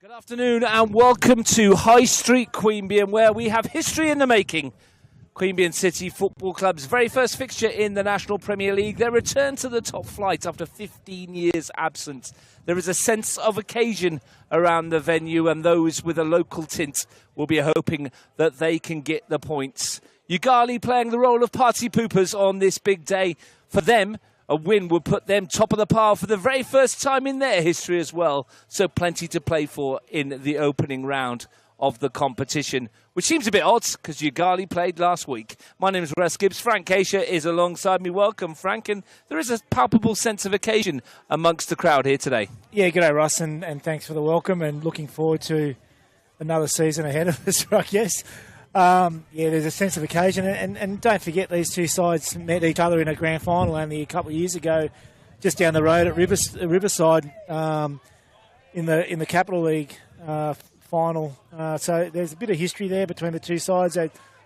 Good afternoon and welcome to High Street Queanbeyan, where we have history in the making. Queanbeyan City Football Club's very first fixture in the National Premier League, their return to the top flight after 15 years absence. There is a sense of occasion around the venue, and those with a local tint will be hoping that they can get the points. Yoogali playing the role of party poopers on this big day. For them, a win would put them top of the pile for the very first time in their history as well. So plenty to play for in the opening round of the competition, which seems a bit odd because Yoogali played last week. My name is Russ Gibbs. Frank Keisha is alongside me. Welcome, Frank. And there is a palpable sense of occasion amongst the crowd here today. Yeah, g'day, Russ, and thanks for the welcome and looking forward to another season ahead of us, I guess. There's a sense of occasion, and don't forget these two sides met each other in a grand final only a couple of years ago, just down the road at Riverside in the Capital League final. So there's a bit of history there between the two sides.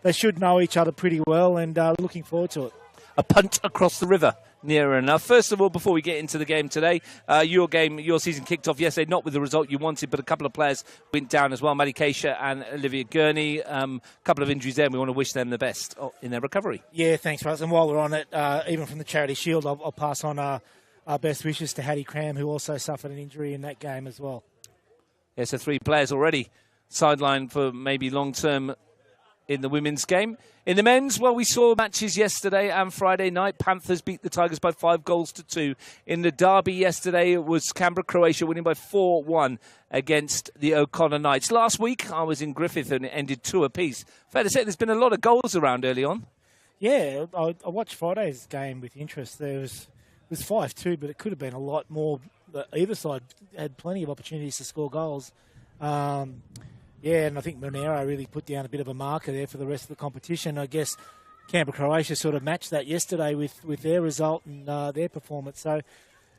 They should know each other pretty well, and looking forward to it. A punt across the river, near enough. First of all, before we get into the game today, your season kicked off yesterday, not with the result you wanted, but a couple of players went down as well. Maddie Keisha and Olivia Gurney, a couple of injuries there, and we want to wish them the best in their recovery. Yeah, thanks, Russ. And while we're on it, even from the Charity Shield, I'll pass on our best wishes to Hattie Cram, who also suffered an injury in that game as well. Yeah, so 3 players already sidelined for maybe long-term in the women's game. In the men's, well, we saw matches yesterday and Friday night. Panthers beat the Tigers by 5-2. In the derby yesterday, it was Canberra, Croatia winning by 4-1 against the O'Connor Knights. Last week, I was in Griffith and it ended 2 apiece. Fair to say, there's been a lot of goals around early on. Yeah, I watched Friday's game with interest. It was 5-2, but it could have been a lot more. Either side had plenty of opportunities to score goals. Yeah, and I think Monero really put down a bit of a marker there for the rest of the competition. I guess Canberra, Croatia sort of matched that yesterday with their result and their performance. So,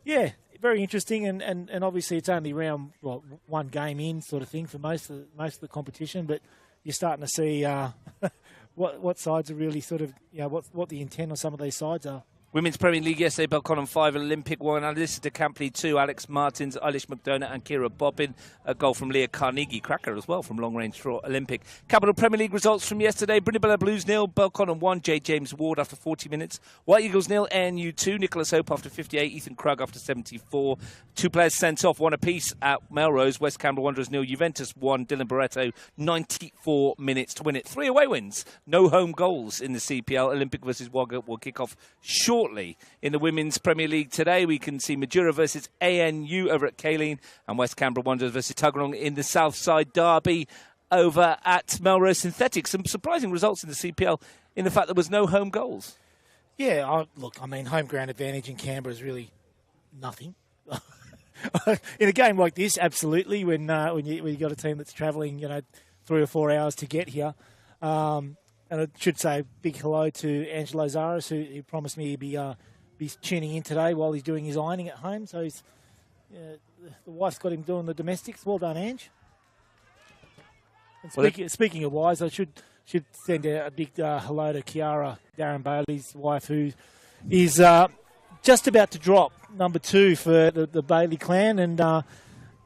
yeah, very interesting. And obviously it's only round, one game in sort of thing for most of the competition. But you're starting to see what sides are really sort of, what the intent of some of these sides are. Women's Premier League yesterday, Belconnen 5, Olympic 1, Alyssa de Campley 2, Alex Martins, Eilish McDonough and Kira Bobbin. A goal from Leah Carnegie, cracker as well from long range for Olympic. Capital Premier League results from yesterday, Brindabella Blues 0, Belconnen 1, J. James Ward after 40 minutes. White Eagles 0, ANU 2, Nicholas Hope after 58, Ethan Krug after 74. 2 players sent off, 1 apiece at Melrose, West Canberra Wanderers 0, Juventus 1, Dylan Barreto 94 minutes to win it. 3 away wins, no home goals in the CPL. Olympic versus Wagga will kick off shortly. In the Women's Premier League today, we can see Majura versus ANU over at Kaleen and West Canberra Wanderers versus Tuggeranong in the Southside Derby over at Melrose Synthetics. Some surprising results in the CPL in the fact there was no home goals. Yeah, home ground advantage in Canberra is really nothing. In a game like this, absolutely, when you got a team that's travelling, 3 or 4 hours to get here. And I should say a big hello to Angelo Zaris, who promised me he'd be tuning in today while he's doing his ironing at home. So the wife's got him doing the domestics. Well done, Ange. And speaking of wives, I should send a big hello to Kiara, Darren Bailey's wife, who is just about to drop number 2 for the Bailey clan. And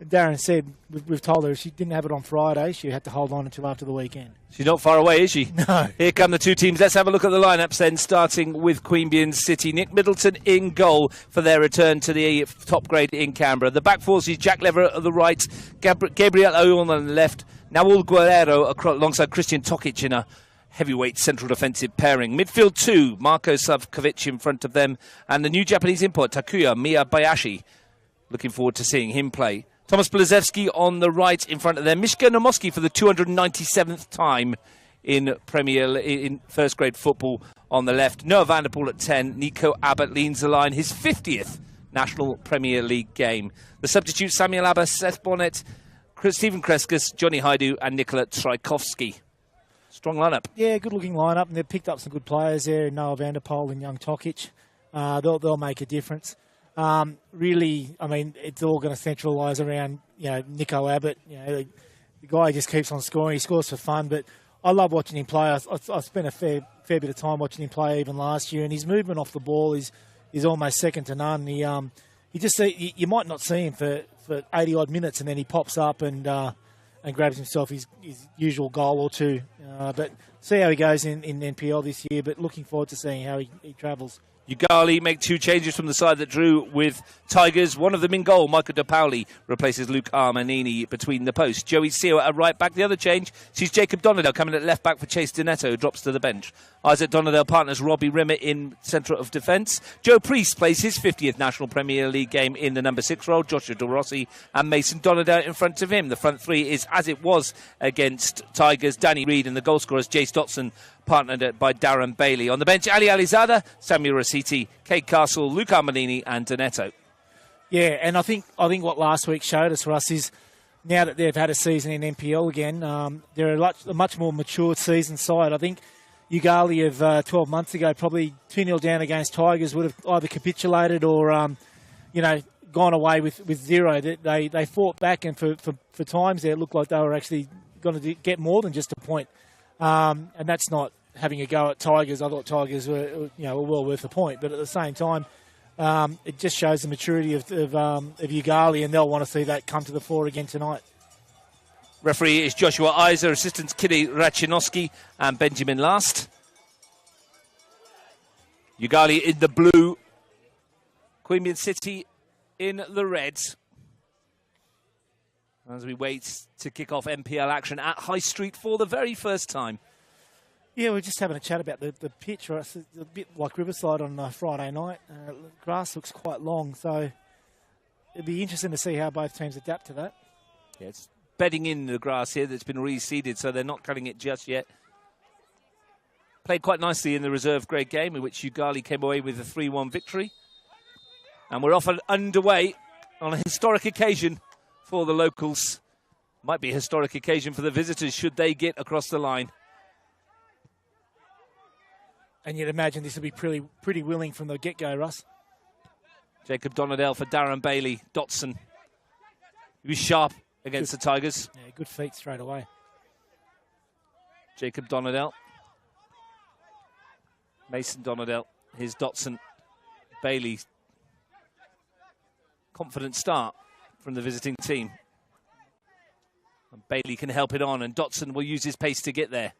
Darren said, we've told her if she didn't have it on Friday, she had to hold on until after the weekend. She's not far away, is she? No. Here come the 2 teams. Let's have a look at the lineups then, starting with Queanbeyan City. Nick Middleton in goal for their return to the top grade in Canberra. The back four is Jack Lever at the right, Gabriel Oyon on the left, Naul Guerrero alongside Christian Tokic in a heavyweight central defensive pairing. Midfield 2, Marko Savkovic in front of them, and the new Japanese import, Takuya Miyabayashi. Looking forward to seeing him play. Thomas Blazewski on the right in front of them. Mishka Nomoski for the 297th time in first grade football on the left. Noah Vanderpool at 10. Nico Abbott leads the line. His 50th National Premier League game. The substitutes Samuel Abbas, Seth Bonnet, Stephen Kreskus, Johnny Haidu and Nikola Trajkovski. Strong lineup. Yeah, good looking lineup, and they've picked up some good players there. Noah Vanderpool and young Tokic. They'll make a difference. Really, it's all going to centralise around, Nico Abbott. The guy just keeps on scoring. He scores for fun, but I love watching him play. I spent a fair bit of time watching him play even last year, and his movement off the ball is almost second to none. You might not see him for for 80-odd minutes, and then he pops up and grabs himself his usual goal or two. But see how he goes in NPL this year, but looking forward to seeing how he travels. Yoogali make 2 changes from the side that drew with Tigers. One of them in goal. Michael De Pauli replaces Luke Armanini between the posts. Joey Seo at right back. The other change sees Jacob Donadell coming at left back for Chase Donato, who drops to the bench. Isaac Donadell partners Robbie Rimmer in centre of defence. Joe Priest plays his 50th National Premier League game in the number 6 role. Joshua De Rossi and Mason Donadell in front of him. The front three is as it was against Tigers. Danny Reid and the goal scorers Jace Dotson, partnered by Darren Bailey. On the bench, Ali Alizada, Samuel Rositi, Kate Castle, Luca Armanini and Donato. Yeah, and I think what last week showed us, Russ, is now that they've had a season in NPL again, they're a much more mature season side. I think Yoogali of 12 months ago, probably 2-0 down against Tigers, would have either capitulated or, gone away with 0. They fought back, and for times there, it looked like they were actually going to get more than just a point. And that's not having a go at Tigers. I thought Tigers were well worth a point, but at the same time, it just shows the maturity of Yoogali, and they'll want to see that come to the fore again tonight. Referee is Joshua Iser, assistants Kitty Rachinovsky and Benjamin Last. Yoogali in the blue, Queanbeyan City in the reds. As we wait to kick off NPL action at High Street for the very first time. Yeah, we're just having a chat about the pitch. Right? It's a bit like Riverside on Friday night. The grass looks quite long, so it'd be interesting to see how both teams adapt to that. Yeah, it's bedding in the grass here that's been reseeded, so they're not cutting it just yet. Played quite nicely in the reserve grade game, in which Yoogali came away with a 3-1 victory. And we're off and underway on a historic occasion for the locals. Might be a historic occasion for the visitors should they get across the line. And you'd imagine this will be pretty willing from the get-go, Russ. Jacob Donadell for Darren Bailey. Dotson. He was sharp against the Tigers. Yeah, good feet straight away. Jacob Donadell. Mason Donadell. Here's Dotson. Bailey. Confident start from the visiting team. And Bailey can help it on, and Dotson will use his pace to get there.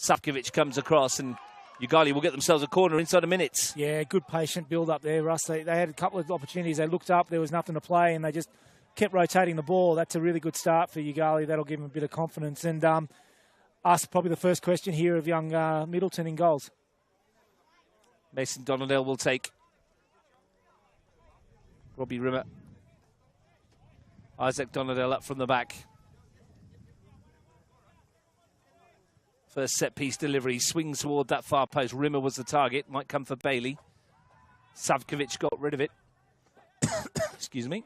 Savkovic comes across, and Yoogali will get themselves a corner inside a minute. Yeah, good patient build up there, Russ. They had a couple of opportunities. They looked up, there was nothing to play, and they just kept rotating the ball. That's a really good start for Yoogali. That'll give them a bit of confidence. And ask probably the first question here of young Middleton in goals. Mason Donadell will take. Robbie Rimmer. Isaac Donadell up from the back. First set-piece delivery, swings toward that far post. Rimmer was the target, might come for Bailey. Savkovic got rid of it. Excuse me.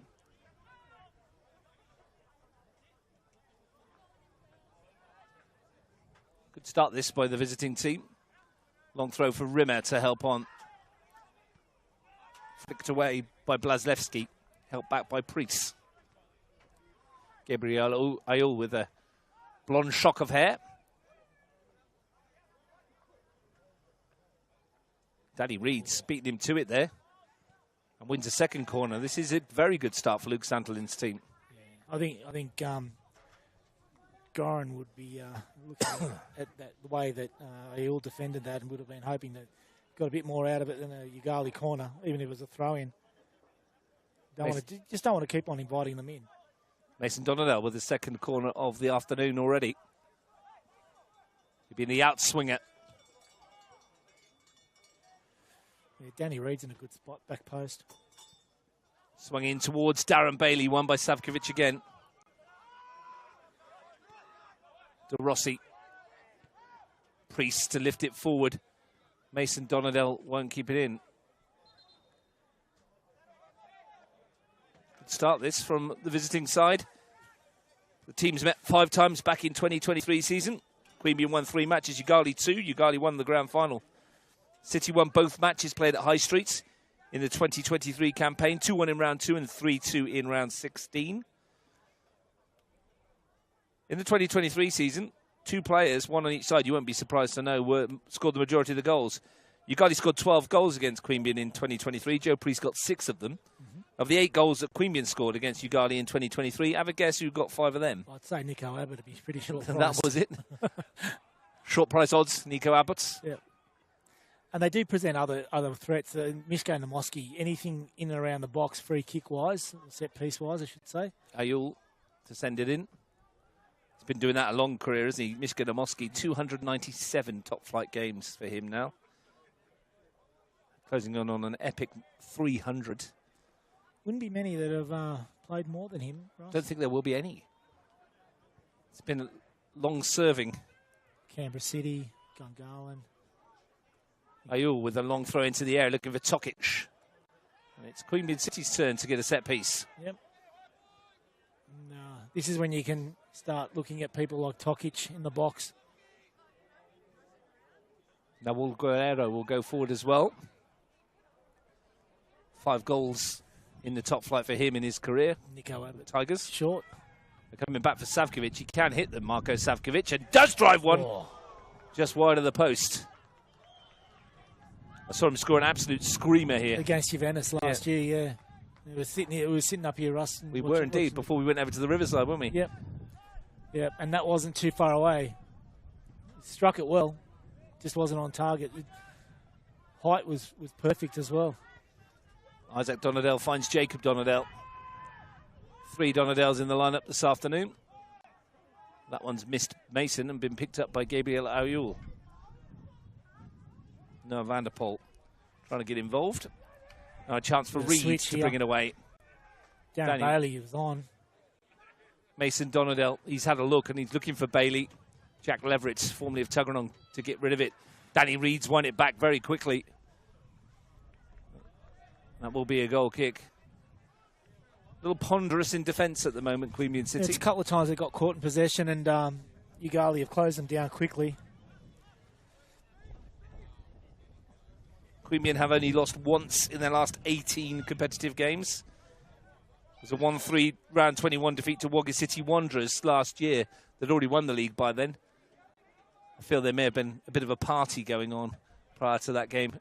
Good start this by the visiting team. Long throw for Rimmer to help on. Flicked away by Blazlewski, helped back by Priest. Gabriel Ayul with a blonde shock of hair. Danny Reid's beating him to it there and wins a second corner. This is a very good start for Luke Santolin's team. Yeah, I think Goran would be looking at the way that Ayul defended that, and would have been hoping that got a bit more out of it than a Yoogali corner, even if it was a throw-in. Just don't want to keep on inviting them in. Mason Donadell with the second corner of the afternoon already. He'd been the outswinger. Yeah, Danny Reid's in a good spot, back post. Swung in towards Darren Bailey, won by Savkovic again. De Rossi. Priest to lift it forward. Mason Donadell won't keep it in. Good start this from the visiting side. The teams met 5 times back in 2023 season. Queanbeyan won 3 matches, Yoogali 2. Yoogali won the grand final. City won both matches played at High Street in the 2023 campaign. 2-1 in round 2 and 3-2 in round 16. In the 2023 season, 2 players, 1 on each side, you won't be surprised to know, scored the majority of the goals. Yoogali scored 12 goals against Queanbeyan in 2023. Joe Priest got 6 of them. Of the 8 goals that Queanbeyan scored against Yoogali in 2023, have a guess who got 5 of them? I'd say Nico Abbott would be pretty short price. That was it. Short price odds, Nico Abbott. Yeah. And they do present other threats. Mishko and Namoski, anything in and around the box, free kick wise, set piece wise, I should say. Ayul to send it in. He's been doing that a long career, isn't he? Mishko Namoski, 297 top flight games for him now. Closing on an epic 300. Wouldn't be many that have played more than him. Ross. Don't think there will be any. It's been long serving. Canberra City, Gungahlin. Ayul with a long throw into the air, looking for Tokic. And it's Queanbeyan City's turn to get a set piece. Yep. No, this is when you can start looking at people like Tokic in the box. Nawal Guerrero will go forward as well. 5 goals in the top flight for him in his career. Nico Abbott. Tigers. Short. They're coming back for Savkovic. He can hit them, Marko Savkovic, and does drive one. Oh. Just wide of the post. I saw him score an absolute screamer here. Against Juventus last year, yeah. We were sitting up here, Russ. We were indeed, before we went over to the Riverside, weren't we? Yep. Yep, and that wasn't too far away. He struck it well. Just wasn't on target. Height was perfect as well. Isaac Donadell finds Jacob Donadell. 3 Donadels in the lineup this afternoon. That one's missed Mason and been picked up by Gabriel Ayul. Noah van der Poel trying to get involved. Now a chance for Reed to bring it away. Darren Bailey was on. Mason Donadell, he's had a look and he's looking for Bailey. Jack Leverett, formerly of Tuggeranong, to get rid of it. Danny Reed's won it back very quickly. That will be a goal kick. A little ponderous in defence at the moment, Queanbeyan City. It's a couple of times they got caught in possession and Yoogali have closed them down quickly. Queanbeyan have only lost once in their last 18 competitive games. It was a 1-3 round 21 defeat to Wagga City Wanderers last year. They'd already won the league by then. I feel there may have been a bit of a party going on prior to that game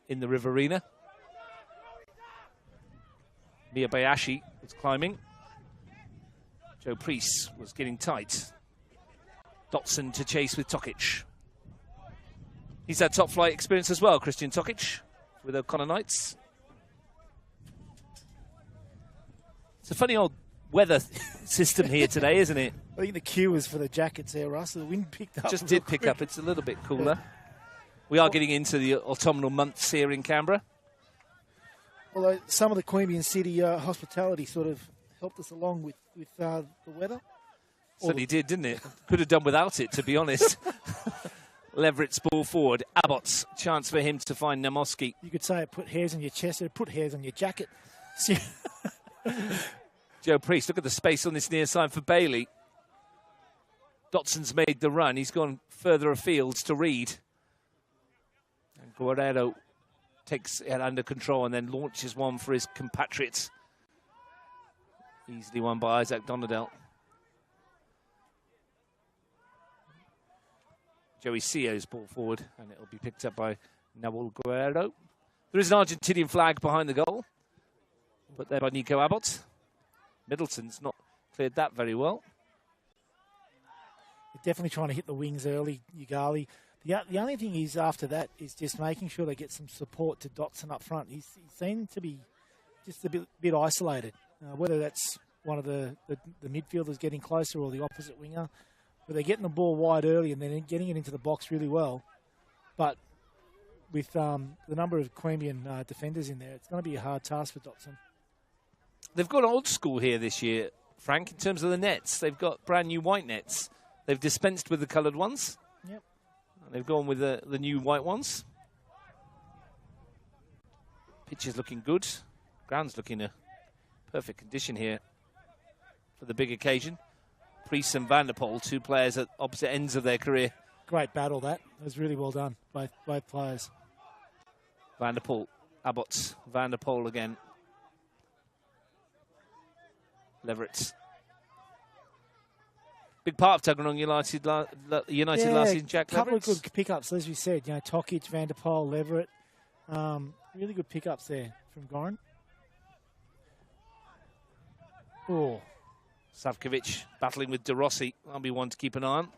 in the Riverina. Miyabayashi was climbing. Joe Priest was getting tight. Dotson to chase with Tokic. He's had top flight experience as well, Christian Tokic, with O'Connor Knights. It's a funny old weather system here today, isn't it? I think the cue was for the jackets there, Russ. The wind picked up. Just did pick up. It's a little bit cooler. We are getting into the autumnal months here in Canberra. Although some of the Queanbeyan City hospitality sort of helped us along with the weather. Certainly did, didn't it? Could have done without it, to be honest. Leverett's ball forward. Abbott's chance for him to find Namoski. You could say it put hairs on your chest, it put hairs on your jacket. Joe Priest, look at the space on this near side for Bailey. Dotson's made the run. He's gone further afield to Reed. And Guerrero takes it under control and then launches one for his compatriots. Easily won by Isaac Donadell. Joey Sio's ball forward, and it'll be picked up by Nawal Guerrero. There is an Argentinian flag behind the goal, put there by Nico Abbott. Middleton's not cleared that very well. Definitely trying to hit the wings early, Yoogali. The only thing is after that is just making sure they get some support to Dotson up front. He seemed to be just a bit isolated, whether that's one of the midfielders getting closer or the opposite winger. But they're getting the ball wide early and then getting it into the box really well. But with the number of Queanbeyan defenders in there, it's going to be a hard task for Dotson. They've got old school here this year, Frank, in terms of the nets. They've got brand new white nets. They've dispensed with the coloured ones. Yep. They've gone with the new white ones. Pitch is looking good. Ground's looking in a perfect condition here for the big occasion. Priest and Van der Poel, 2 players at opposite ends of their career. Great battle, that. It was really well done, both players. Van der Poel, Abbott, Van der Poel again. Leverett. Big part of Tuggeranong United last season, Jack Leverett. A couple of good pickups, as we said. Tokic, Van der Poel, Leverett. Really good pickups there from Goran. Oh, Savkovic battling with De Rossi. That'll be one to keep an eye on.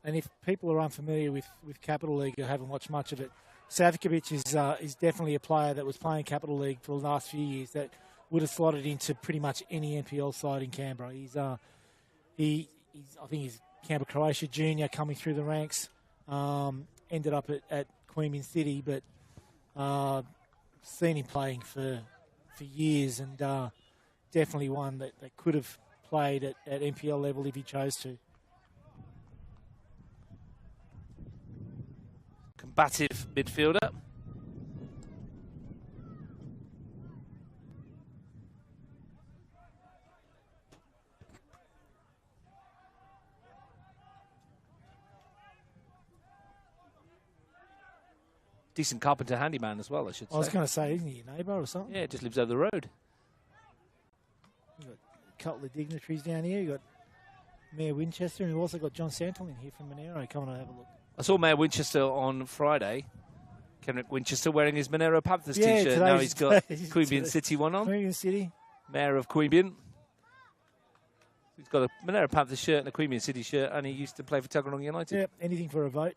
and if people are unfamiliar with Capital League or haven't watched much of it, Savkovic is definitely a player that was playing Capital League for the last few years that would have slotted into pretty much any NPL side in Canberra. He's I think he's Canberra Croatia junior coming through the ranks. Ended up at Queanbeyan City, but seen him playing for years, and definitely one that could have played at NPL level if he chose to. Combative midfielder. Decent carpenter handyman as well, I should say. I was going to say, isn't he your neighbour or something? Yeah, just lives over the road. You've got a couple of dignitaries down here. You've got Mayor Winchester, and we've also got John Santel in here from Monero. Come on and have a look. I saw Mayor Winchester on Friday. Kenrick Winchester wearing his Monero Panthers t-shirt. Now he's got Queanbeyan City one on. Queanbeyan City. Mayor of Queanbeyan. He's got a Monero Panthers shirt and a Queanbeyan City shirt, and he used to play for Tuggeranong United. Yeah, anything for a vote.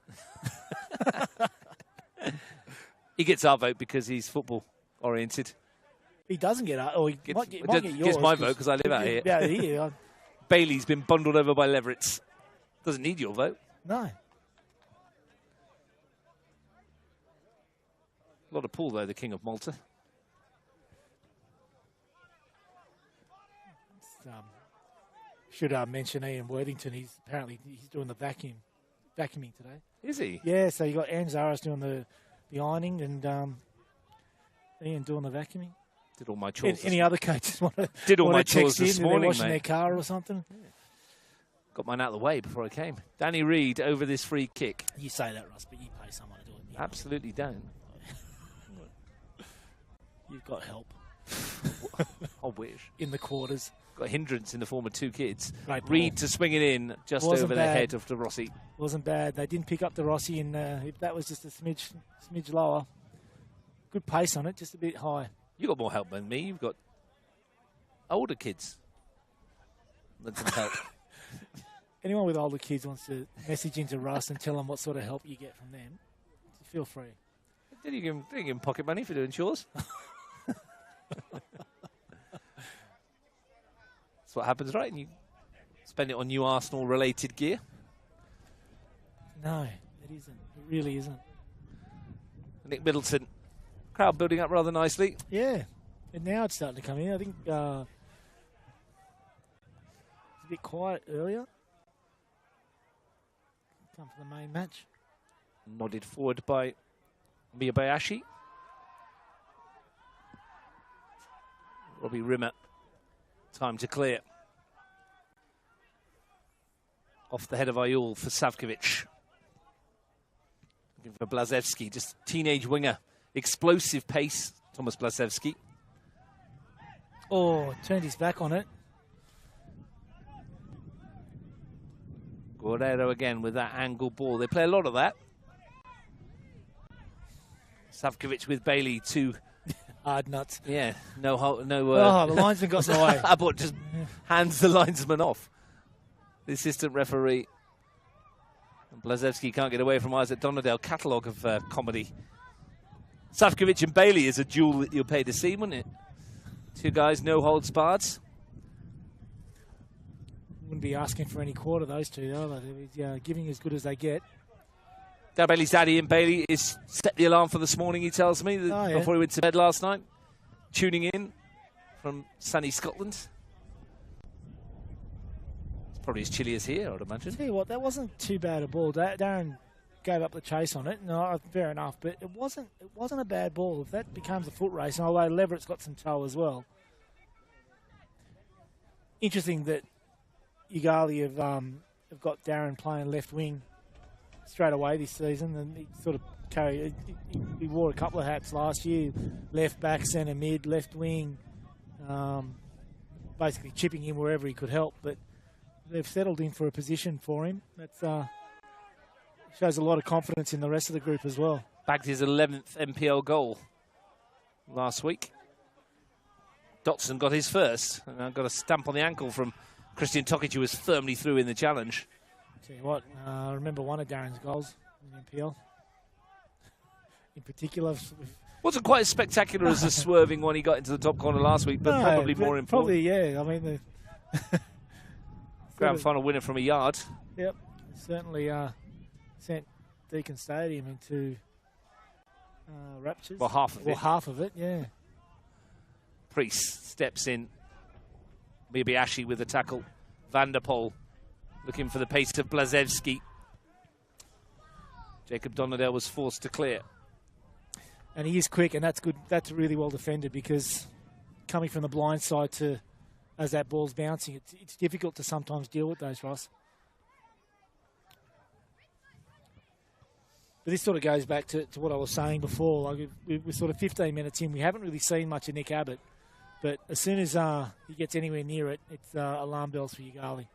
He gets our vote because he's football oriented. He doesn't get our, or he might get yours. Gets my vote because I live out here. Yeah, here. Bailey's been bundled over by Leverett's. Doesn't need your vote. No. A lot of Paul, though, the King of Malta. Should mention Ian Worthington. He's doing the vacuuming today. Is he? Yeah. So you got Anne Zaras doing the ironing and Ian doing the vacuuming. Did all my chores. Any other coaches want to did all my chores this morning, they're washing mate. their car or something? Yeah. Got mine out of the way before I came. Danny Reid over this free kick. You say that, Russ, but you pay someone to do it. Absolutely don't. You've got help. I wish. In the quarters. Got a hindrance in the form of two kids. Great Reid to swing it in just over the head of De Rossi. Wasn't bad. They didn't pick up De Rossi, and if that was just a smidge lower. Good pace on it, just a bit high. You got more help than me. You've got older kids. Need some help. Anyone with older kids wants to message into Russ and tell them what sort of help you get from them, feel free. Did you give him pocket money for doing chores? That's what happens, right? And you spend it on new Arsenal-related gear. No, it isn't. It really isn't. Nick Middleton, crowd building up rather nicely. Yeah, and now it's starting to come in. I think it's a bit quiet earlier. Come for the main match. Nodded forward by Miyabayashi. Robbie Rimmer. Time to clear. Off the head of Ayul for Savkovic. Looking for Blazevski, just teenage winger. Explosive pace, Thomas Blazevski. Oh, turned his back on it. Guerrero again with that angle ball. They play a lot of that. Savkovic with Bailey, two hard nuts. Yeah, no. The linesman got in the way. Abbott just hands the linesman off. The assistant referee. And Blazevski can't get away from Isaac Donadale. Catalogue of comedy. Savkovic and Bailey is a duel that you'll pay to see, wouldn't it? Two guys, no holds barred. Wouldn't be asking for any quarter, those two, though. They're giving as good as they get. Dad Bailey's daddy and Bailey is set the alarm for this morning, he tells me, before he went to bed last night. Tuning in from sunny Scotland. It's probably as chilly as here, I would imagine. Tell you what, that wasn't too bad a ball. Darren gave up the chase on it. No, fair enough, but it wasn't a bad ball. If that becomes a foot race, and although Leverett's got some toe as well. Interesting that Yoogali have got Darren playing left wing straight away this season, and he sort of he wore a couple of hats last year, left back, centre mid, left wing, basically chipping in wherever he could help, but they've settled in for a position for him. That shows a lot of confidence in the rest of the group as well. Bagged his 11th NPL goal last week. Dotson got his first, and got a stamp on the ankle from Christian Tokic, who was firmly through in the challenge. Tell you what, I remember one of Darren's goals in NPL. In particular, wasn't quite as spectacular as the swerving one he got into the top corner last week, but probably more important. Probably, yeah. I mean, the grand final winner from a yard. Yep, certainly sent Deakin Stadium into raptures. Well, half of it. Well, half of it, yeah. Priest steps in. Miyabiashi with the tackle. Van der Poel looking for the pace of Blazewski. Jacob Donadell was forced to clear. And he is quick, and that's good. That's really well defended, because coming from the blind side to as that ball's bouncing, it's difficult to sometimes deal with those, Ross. But this sort of goes back to what I was saying before. Like we're sort of 15 minutes in. We haven't really seen much of Nick Abbott, but as soon as he gets anywhere near it, it's alarm bells for Yoogali.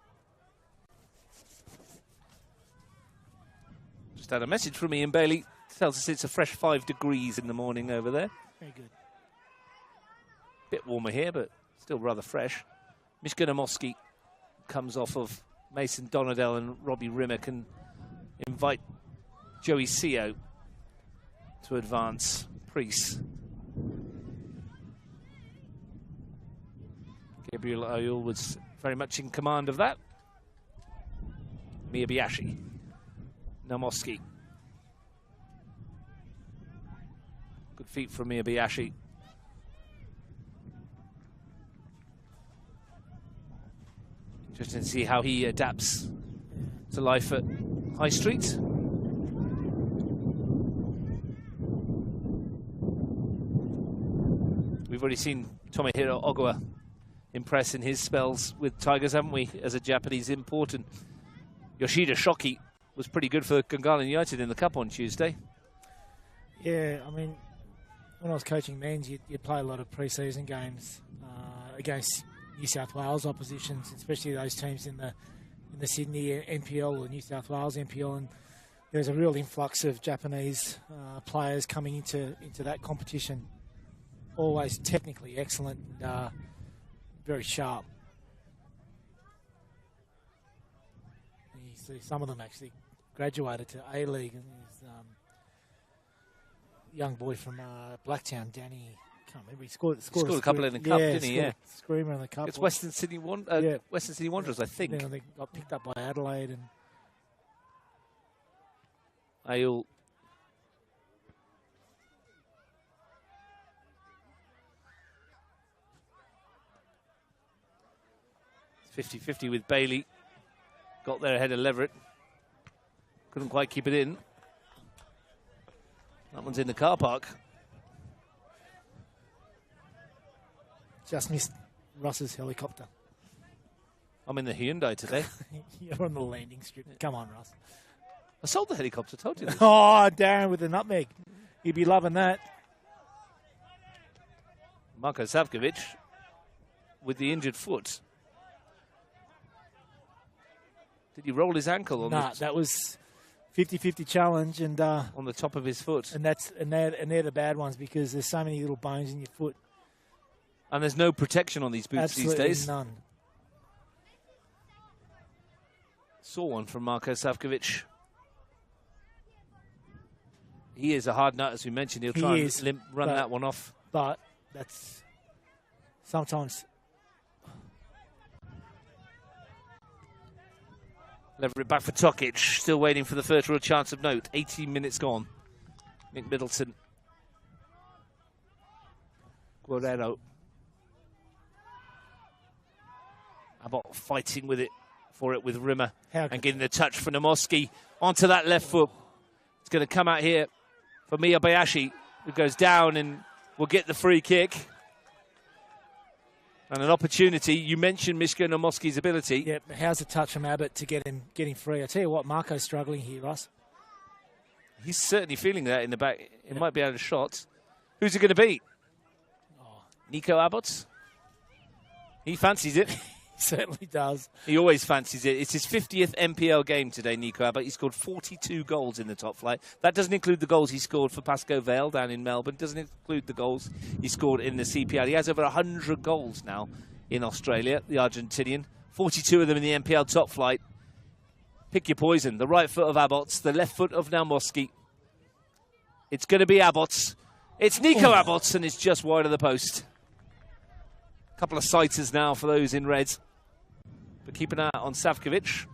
Just had a message from Ian Bailey. Tells us it's a fresh 5 degrees in the morning over there. Very good. Bit warmer here, but still rather fresh. Mishka Namoski comes off of Mason Donadell, and Robbie Rimmer can invite Joey Seo to advance. Priest. Gabriel Oyul was very much in command of that. Miyabiashi. Namoski. Good feet from Miyabiashi. Interesting to see how he adapts to life at High Street. We've already seen Tomohiro Ogawa impress in his spells with Tigers, haven't we, as a Japanese import? And Yoshida Shoki was pretty good for Queanbeyan United in the Cup on Tuesday. Yeah, I mean, when I was coaching men's, you'd play a lot of pre-season games against New South Wales oppositions, especially those teams in the Sydney NPL or New South Wales NPL, and there's a real influx of Japanese players coming into that competition. Always technically excellent and very sharp. And you see some of them actually graduated to A-League, and there's young boy from Blacktown, Danny. Can't remember. He scored a couple in the cup, didn't he? Yeah, screamer in the cup. It's Western Sydney Wanderers, I think. Then they got picked up by Adelaide, and Ayul. It's 50-50 with Bailey. Got there ahead of Leverett. Couldn't quite keep it in. That one's in the car park. just missed Russ's helicopter. I'm in the Hyundai today. You're on the landing strip. Come on, Russ. I sold the helicopter, told you this. Oh, Darren with the nutmeg. He'd be loving that. Marko Savkovic with the injured foot. Did he roll his ankle on that was 50-50 challenge and on the top of his foot. And they're the bad ones because there's so many little bones in your foot. And there's no protection on these boots these days. None. Saw one from Marko Savkovic. He is a hard nut, as we mentioned. He'll try and run that one off. But that's sometimes. Lever it back for Tokic. Still waiting for the first real chance of note. 18 minutes gone. Nick Middleton. Guerrero. Abbott fighting with it with Rimmer. And getting the touch for Namoski onto that left foot. It's going to come out here for Miyabiashi, who goes down and will get the free kick. And an opportunity. You mentioned Mishka Namoski's ability. Yeah, how's a touch from Abbott to get him free? I tell you what, Marco's struggling here, Russ. He's certainly feeling that in the back. It might be out of shot. Who's it going to be? Oh. Nico Abbott? He fancies it. Certainly does. He always fancies it. It's his 50th NPL game today, Nico Abbott. He scored 42 goals in the top flight. That doesn't include the goals he scored for Pascoe Vale down in Melbourne. Doesn't include the goals he scored in the CPL. He has over 100 goals now in Australia, the Argentinian. 42 of them in the NPL top flight. Pick your poison. The right foot of Abbott's, the left foot of Naumoski. It's going to be Abbott's. It's Nico Abbott's, and it's just wide of the post. A couple of sighters now for those in red. But keep an eye on Savkovic.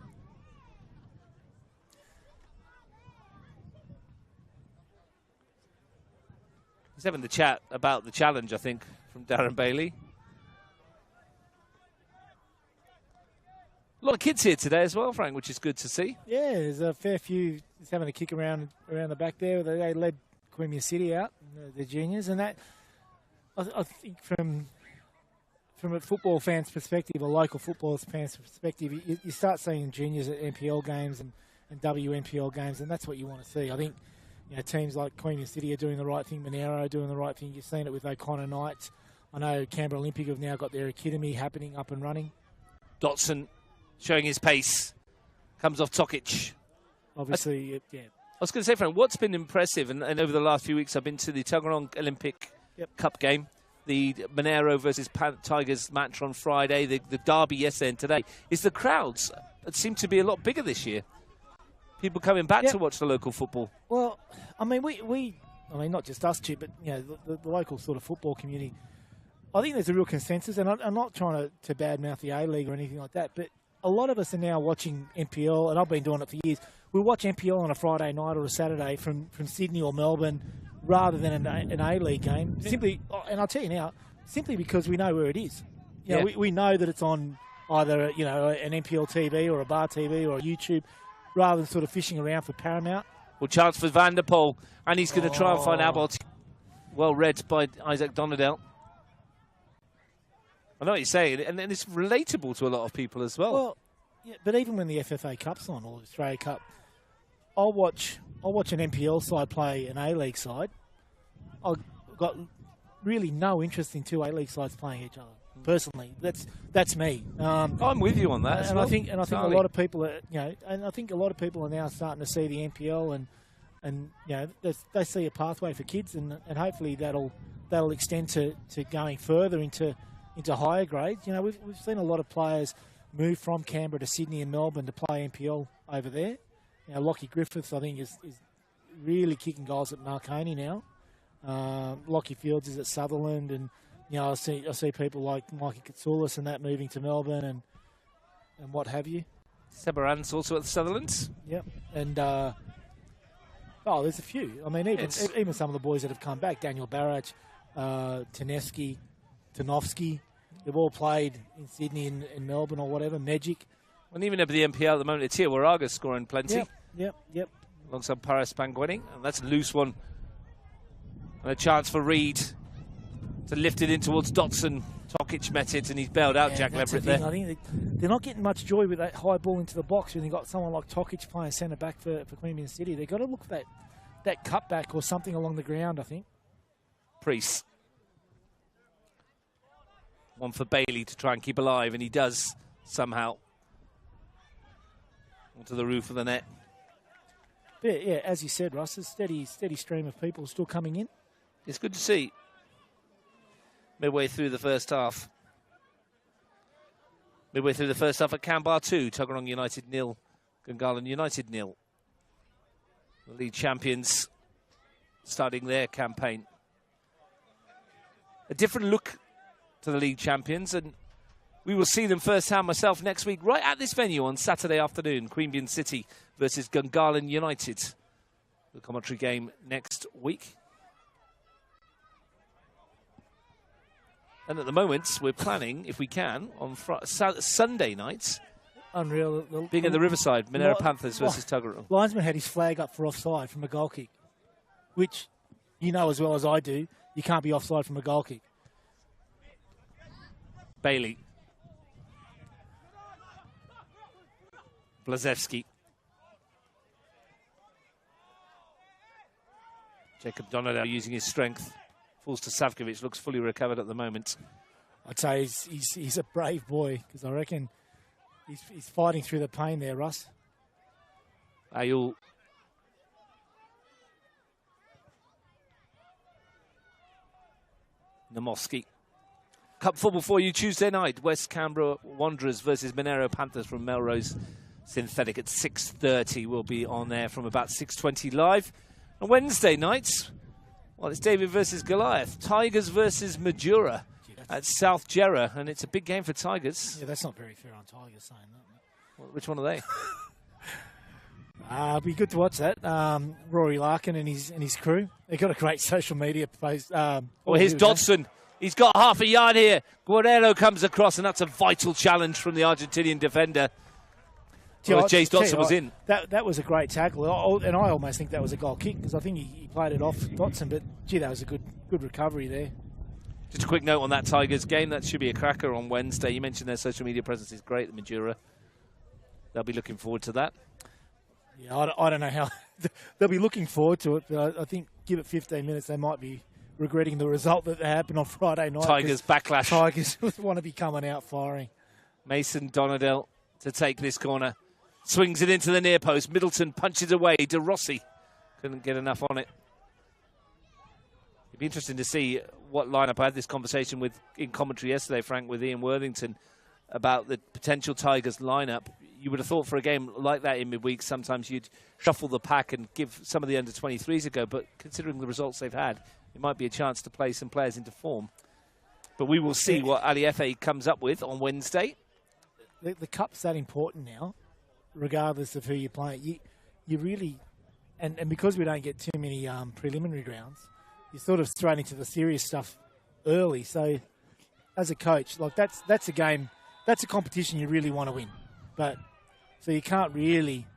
He's having the chat about the challenge, I think, from Darren Bailey. A lot of kids here today as well, Frank, which is good to see. Yeah, there's a fair few just having a kick around the back there. They led Queanbeyan City out, the juniors, and that I think from a football fan's perspective, a local football fan's perspective, you start seeing juniors at NPL games and WNPL games, and that's what you want to see. I think teams like Queanbeyan City are doing the right thing, Monero are doing the right thing. You've seen it with O'Connor Knights. I know Canberra Olympic have now got their academy happening up and running. Dotson showing his pace. Comes off Tokic. Obviously, yeah. I was going to say, Frank, what's been impressive, and over the last few weeks I've been to the Tuggeranong Olympic Cup game, the Monero versus Tigers match on Friday, the derby yesterday and today, is the crowds seem to be a lot bigger this year. People coming back to watch the local football. Well, I mean, I mean, not just us two, but the local sort of football community. I think there's a real consensus, and I'm not trying to badmouth the A-League or anything like that, but a lot of us are now watching NPL, and I've been doing it for years. We watch NPL on a Friday night or a Saturday from Sydney or Melbourne rather than an A-League game. Simply, and I'll tell you now, simply because we know where it is. We know that it's on either an NPL TV or a Bar TV or a YouTube, rather than sort of fishing around for Paramount. Well, chance for Van der Poel, and he's going to try and find Abbott. Well read by Isaac Donadell. I know what you're saying, and it's relatable to a lot of people as well. Well, yeah, but even when the FFA Cup's on, or the Australia Cup, I'll watch an NPL side play an A-League side. I've got really no interest in two A-League sides playing each other. Personally, that's me. I'm with you on that. I think a lot of people are, and I think a lot of people are now starting to see the NPL and they see a pathway for kids, and hopefully that'll extend to going further into higher grades. We've seen a lot of players move from Canberra to Sydney and Melbourne to play NPL over there. Lockie Griffiths, I think, is really kicking goals at Marconi now. Lockie Fields is at Sutherland, and I see people like Mikey Katsoulis and that moving to Melbourne and what have you. Sebaran's also at the Sutherlands. Yep, and there's a few. I mean, even some of the boys that have come back, Daniel Barrach, Taneski, Tanovsky, they've all played in Sydney and Melbourne or whatever, Magic. And even at the NPL at the moment, it's here. Waraga's scoring plenty. Yep. Alongside Paris Pangweni. And that's a loose one. And a chance for Reed to lift it in towards Dotson. Tokic met it and he's bailed out Jack Leverett there. I think they're not getting much joy with that high ball into the box when you've got someone like Tokic playing centre back for Queanbeyan City. They've got to look for that cutback or something along the ground, I think. Priest. One for Bailey to try and keep alive, and he does somehow. Onto the roof of the net. But yeah, as you said, Russ, a steady stream of people still coming in. It's good to see. Midway through the first half. Midway through the first half at Canberra 2, Tuggeranong United 0, Gungahlin United 0. The league champions starting their campaign. A different look to the league champions, and we will see them firsthand myself next week, right at this venue on Saturday afternoon. Queanbeyan City versus Gungahlin United. The commentary game next week. And at the moment, we're planning, if we can, on Sunday nights. Unreal. Being at the Riverside, Monero Panthers versus Tuggeranong. Linesman had his flag up for offside from a goal kick, which you know as well as I do, you can't be offside from a goal kick. Bailey. Blazewski. Jacob Donadell using his strength. Falls to Savkovic, looks fully recovered at the moment. I'd say he's a brave boy, because I reckon he's fighting through the pain there, Russ. Ayul. Namoski. Cup football for you Tuesday night. West Canberra Wanderers versus Monero Panthers from Melrose Synthetic at 6:30. We'll be on there from about 6:20 live. And Wednesday nights, well, it's David versus Goliath. Tigers versus Majura at South Jarrah, and it's a big game for Tigers. Yeah, that's not very fair on Tigers saying that. Well, which one are they? It'd be good to watch that. Rory Larkin and his crew. They've got a great social media post. Here's Dodson. He's got half a yard here. Guerrero comes across, and that's a vital challenge from the Argentinian defender. Jace Dodson was in. That was a great tackle, and I almost think that was a goal kick, because I think he played it off Dodson, but gee, that was a good recovery there. Just a quick note on that Tigers game. That should be a cracker on Wednesday. You mentioned their social media presence is great at Majura. They'll be looking forward to that. Yeah, I don't know how they'll be looking forward to it, but I think give it 15 minutes, they might be regretting the result that happened on Friday night. Tigers backlash. Tigers want to be coming out firing. Mason Donadell to take this corner. Swings it into the near post. Middleton punches away. De Rossi couldn't get enough on it. It'd be interesting to see what lineup. I had this conversation in commentary yesterday, Frank, with Ian Worthington about the potential Tigers lineup. You would have thought for a game like that in midweek, sometimes you'd shuffle the pack and give some of the under-23s a go, but considering the results they've had, it might be a chance to play some players into form. But we will see what Ali Efe comes up with on Wednesday. The Cup's that important now, regardless of who you play. You really, and because we don't get too many preliminary rounds, you're sort of straight into the serious stuff early. So as a coach, like that's a game, that's a competition you really want to win. But so you can't really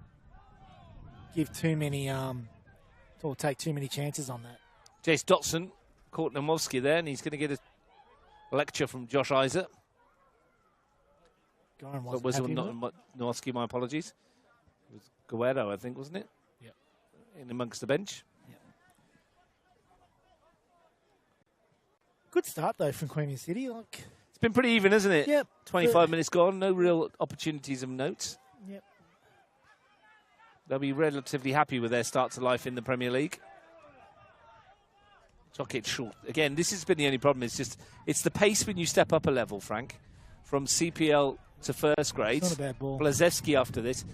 give too many or take too many chances on that. Jace Dotson caught Namovsky there, and he's going to get a lecture from Josh Isaac. That was not Namovsky, my apologies. It was Guerrero, I think, wasn't it? Yep. In amongst the bench. Yep. Good start, though, from Queanbeyan City. It's been pretty even, isn't it? Yep. 25 minutes gone, no real opportunities of note. Yep. They'll be relatively happy with their start to life in the Premier League. Jockett short. Again, this has been the only problem. It's the pace when you step up a level, Frank, from CPL to first grade. It's not a bad ball. Blazewski after this.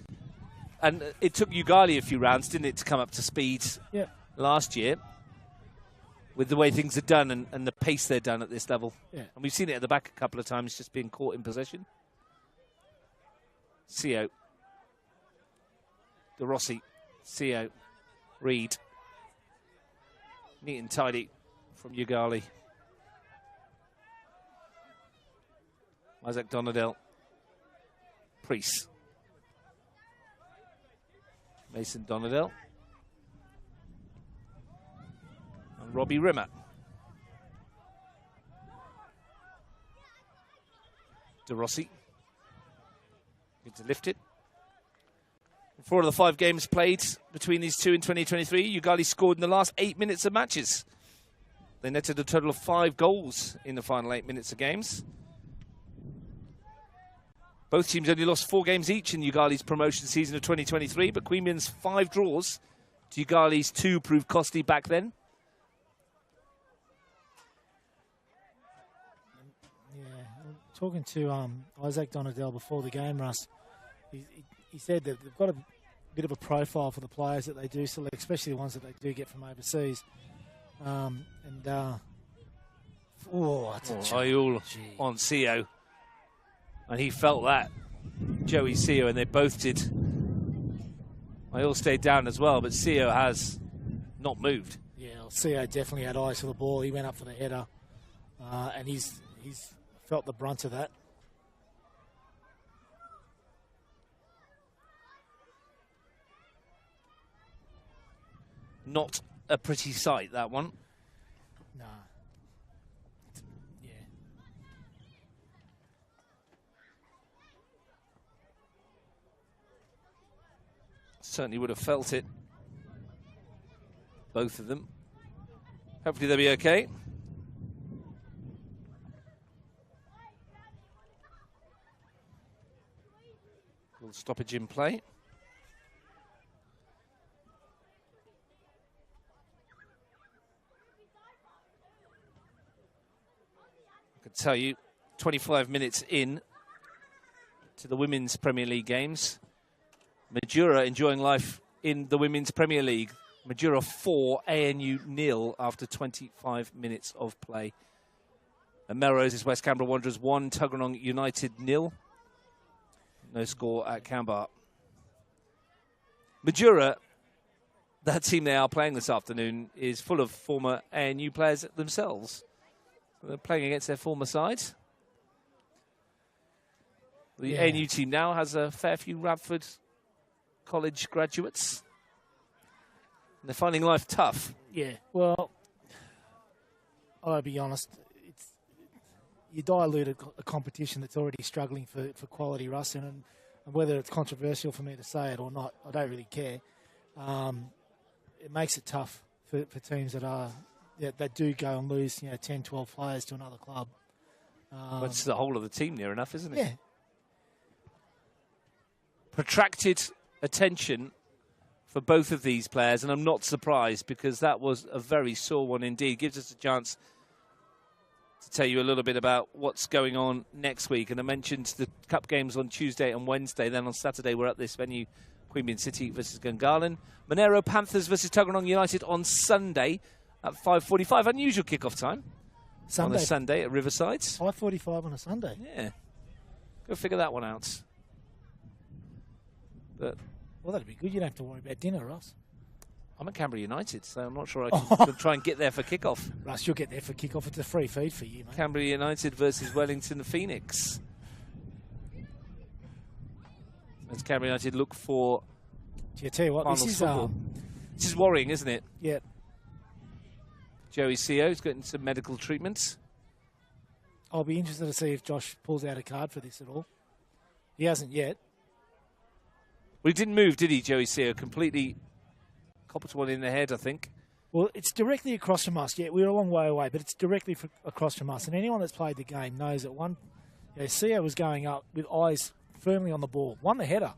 And it took Yoogali a few rounds, didn't it, to come up to speed last year with the way things are done and the pace they're done at this level. Yeah. And we've seen it at the back a couple of times, just being caught in possession. Seo. De Rossi. Seo. Reed. Neat and tidy from Yoogali. Isaac Donadell. Priest. Mason Donadell. And Robbie Rimmer. De Rossi. Good to lift it. 4 of the 5 games played between these two in 2023, Yoogali scored in the last 8 minutes of matches. They netted a total of 5 goals in the final 8 minutes of games. Both teams only lost 4 games each in Yoogali's promotion season of 2023, but Queanbeyan's 5 draws to Yoogali's 2 proved costly back then. Yeah, talking to Isaac Donadell before the game, Russ, he said that they've got a bit of a profile for the players that they do select, especially the ones that they do get from overseas. Ayul on Seo. And he felt that. Joey Seo, and they both did. Ayul stayed down as well, but Seo has not moved. Yeah, Seo definitely had eyes for the ball. He went up for the header, and he's felt the brunt of that. Not a pretty sight, that one. Nah. Yeah. Certainly would have felt it. Both of them. Hopefully they'll be okay. stoppage in play. I can tell you, 25 minutes in to the Women's Premier League games. Madura enjoying life in the Women's Premier League. Madura 4, ANU 0 after 25 minutes of play. And Melrose is West Canberra Wanderers 1, Tuggeranong United 0. No score at Canberra. Madura, that team they are playing this afternoon, is full of former ANU players themselves. They're playing against their former sides. The ANU team now has a fair few Radford College graduates. They're finding life tough. Yeah, well, I'll be honest. You dilute a competition that's already struggling for quality, Russ, and whether it's controversial for me to say it or not, I don't really care. It makes it tough for teams that do go and lose 10, 12 players to another club. But it's the whole of the team near enough, isn't it? Yeah. Protracted attention for both of these players, and I'm not surprised because that was a very sore one indeed. Gives us a chance to tell you a little bit about what's going on next week. And I mentioned the Cup games on Tuesday and Wednesday. Then on Saturday, we're at this venue, Queanbeyan City versus Gungahlin. Monero Panthers versus Tuggeranong United on Sunday at 5:45. Unusual kickoff time on a Sunday at Riverside. 5:45 on a Sunday. Yeah. Go figure that one out. But well, that'd be good. You don't have to worry about dinner, Russ. I'm at Canberra United, so I'm not sure I can try and get there for kickoff. Russ, you'll get there for kickoff. It's a free feed for you, mate. Canberra United versus Wellington Phoenix. As Canberra United look for. I tell you what, this is worrying, isn't it? Yeah. Joey Seo's getting some medical treatments. I'll be interested to see if Josh pulls out a card for this at all. He hasn't yet. Well, he didn't move, did he, Joey Seo? Completely copped one in the head, I think. Well, it's directly across from us. Yeah, we're a long way away, but it's directly across from us. And anyone that's played the game knows that Seo was going up with eyes firmly on the ball. Won the header.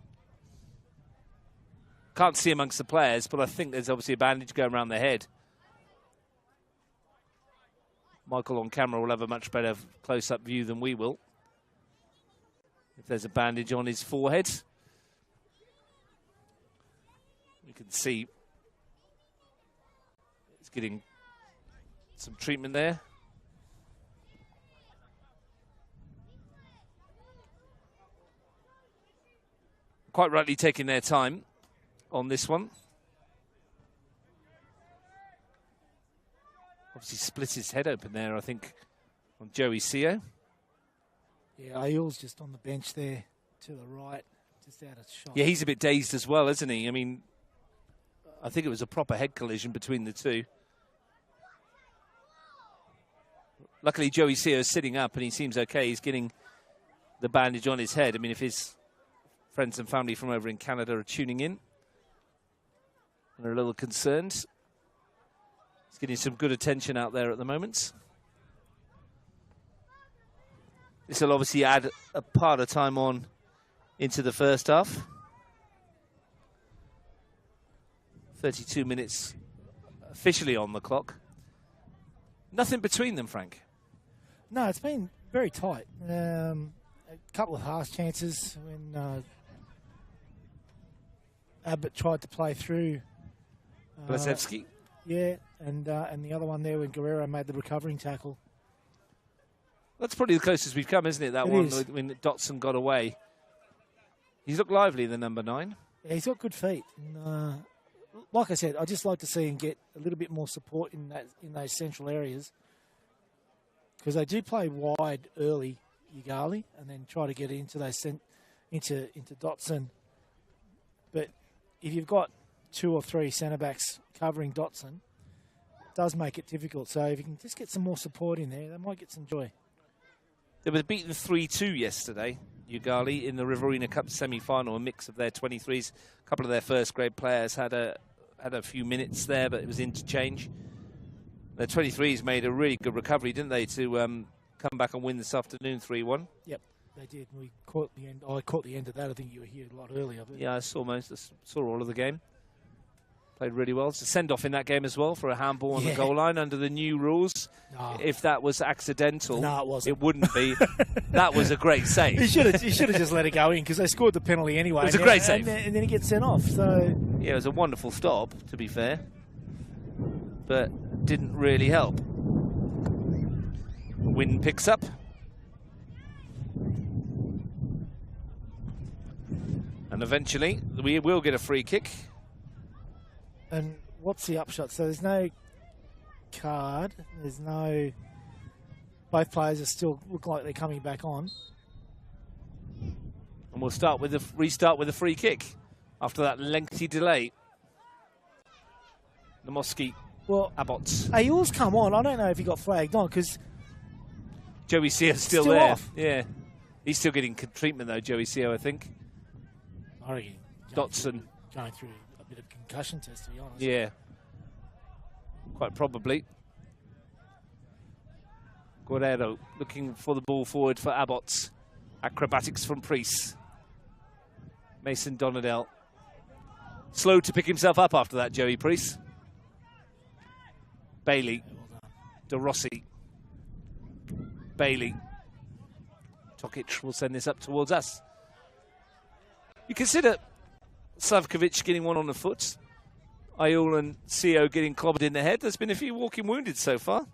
Can't see amongst the players, but I think there's obviously a bandage going around the head. Michael on camera will have a much better close-up view than we will. If there's a bandage on his forehead. You can see he's getting some treatment there. Quite rightly taking their time on this one. Obviously split his head open there, I think, on Joey Seo. Yeah, Ayul's just on the bench there to the right, just out of shot. Yeah, he's a bit dazed as well, isn't he? I mean, I think it was a proper head collision between the two. Luckily, Joey Seo is sitting up and he seems okay. He's getting the bandage on his head. I mean, if his friends and family from over in Canada are tuning in and are a little concerned, he's getting some good attention out there at the moment. This will obviously add a part of time on into the first half. 32 minutes officially on the clock. Nothing between them, Frank. No, it's been very tight. A couple of half chances when Abbott tried to play through. Blasevsky. Yeah, and the other one there when Guerrero made the recovering tackle. That's probably the closest we've come, isn't it? That one when Dotson got away. He's looked lively, the number 9. Yeah, he's got good feet. And, like I said, I just like to see him get a little bit more support in those central areas, because they do play wide early, Yoogali, and then try to get into those into Dotson. But if you've got 2 or 3 centre backs covering Dotson, it does make it difficult. So if you can just get some more support in there, they might get some joy. They were beaten 3-2 yesterday, Yoogali, in the Riverina Cup semi-final. A mix of their 23s. A couple of their first-grade players had a few minutes there, but it was interchange. Their 23s made a really good recovery, didn't they, to come back and win this afternoon 3-1. Yep. They did. We caught the end. I caught the end of that. I think you were here a lot earlier. But Yeah, I saw all of the game. Played really well. It's a send-off in that game as well for a handball on the goal line under the new rules. No. If that was accidental, No, it wasn't. It wouldn't be. That was a great save. He should have just let it go in because they scored the penalty anyway. It was a great save. And then he gets sent off. So Yeah, it was a wonderful stop, to be fair. But didn't really help. Wind picks up. And eventually, we will get a free kick. And what's the upshot? So there's no card. There's no. Both players are still look like they're coming back on. And we'll restart with a free kick after that lengthy delay. Namoski, Abbots. Ayul's come on. I don't know if he got flagged on because Joey Seo's still there. Off. Yeah, he's still getting treatment though. Joey Seo, I think. I reckon Dotson going through a bit of concussion test, to be honest. Yeah, quite probably. Guerrero looking for the ball forward for Abbots. Acrobatics from Priest. Mason Donadell. Slow to pick himself up after that, Joey Priest. Bailey. De Rossi. Bailey. Tokic will send this up towards us. You consider Slavkovic getting one on the foot. Ayul and Seo getting clobbered in the head. There's been a few walking wounded so far.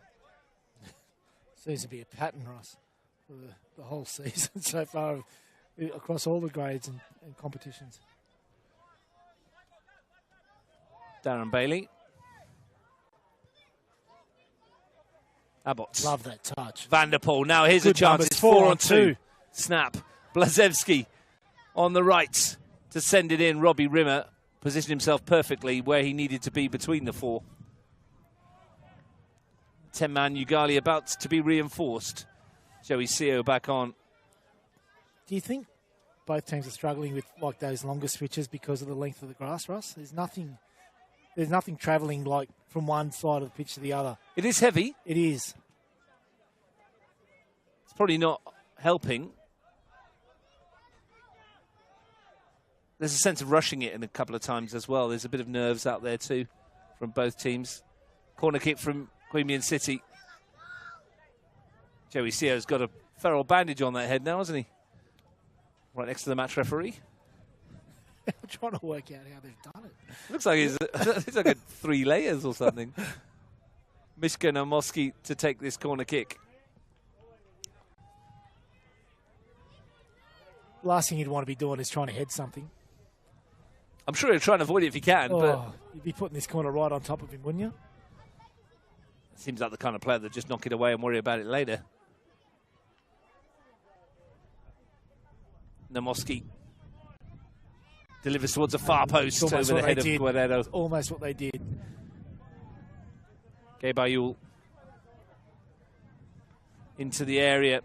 Seems to be a pattern, Ross, for the whole season so far across all the grades and competitions. Darren Bailey. Abbott. Love that touch. Vanderpool. Now here's a chance. It's 4-on-2. Snap. Blazewski on the right to send it in. Robbie Rimmer positioned himself perfectly where he needed to be between the four. 10-man Yoogali about to be reinforced. Joey Seo back on. Do you think both teams are struggling with like those longer switches because of the length of the grass, Russ? There's nothing travelling like from one side of the pitch to the other. It is heavy. It is. It's probably not helping. There's a sense of rushing it in a couple of times as well. There's a bit of nerves out there too from both teams. Corner kick from Queanbeyan City. Joey Seo's got a feral bandage on that head now, hasn't he? Right next to the match referee. I'm trying to work out how they've done it. Looks like it's like 3 layers or something. Mishka Namoski to take this corner kick. Last thing you'd want to be doing is trying to head something. I'm sure you're trying to avoid it if you can, but you'd be putting this corner right on top of him, wouldn't you? Seems like the kind of player that just knock it away and worry about it later. Namoski delivers towards a far post over the head of Guerrero. Almost what they did. Queanbeyan into the area.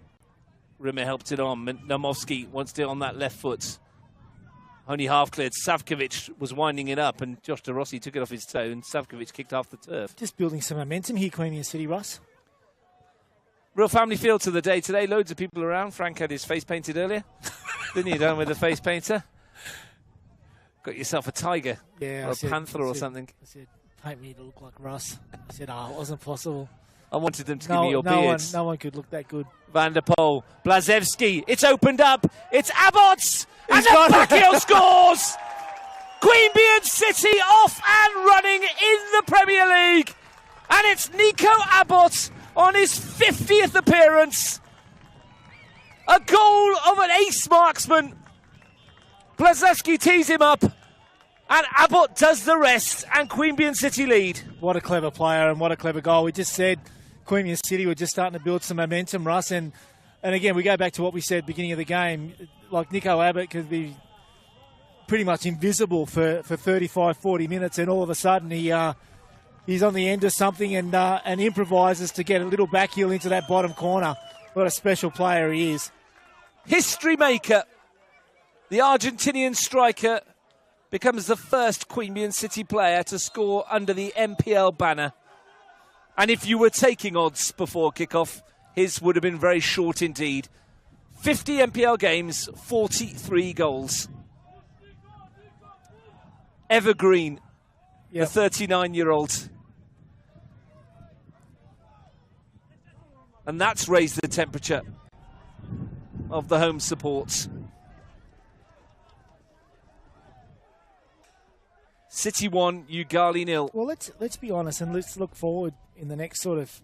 Rimmer helped it on. Namoski wants it on that left foot. Only half cleared. Savkovic was winding it up, and Josh De Rossi took it off his toe, and Savkovic kicked off the turf. Just building some momentum here, Queanbeyan City, Russ. Real family feel to the day today. Loads of people around. Frank had his face painted earlier. Didn't you, done with the face painter? Got yourself a tiger or a panther or something. I said, paint me to look like Russ. I said, it wasn't possible. I wanted them to give me your beards. No one could look that good. Vanderpool, Blazewski, it's opened up. It's Abbots, and the Pacquiao scores. Queanbeyan City off and running in the Premier League, and it's Nico Abbott on his 50th appearance. A goal of an ace marksman. Blazewski tees him up, and Abbott does the rest, and Queanbeyan City lead. What a clever player and what a clever goal. We just said Queanbeyan City were just starting to build some momentum, Russ. And again, we go back to what we said at the beginning of the game. Like Nico Abbott could be pretty much invisible for 35, 40 minutes, and all of a sudden he's on the end of something and improvises to get a little back heel into that bottom corner. What a special player he is. History maker. The Argentinian striker becomes the first Queanbeyan City player to score under the NPL banner. And if you were taking odds before kickoff, his would have been very short indeed. 50 NPL games, 43 goals. Evergreen, Yep. the 39-year-old. And that's raised the temperature of the home supports. City 1, Yoogali 0. Well, let's be honest and let's look forward in the next sort of.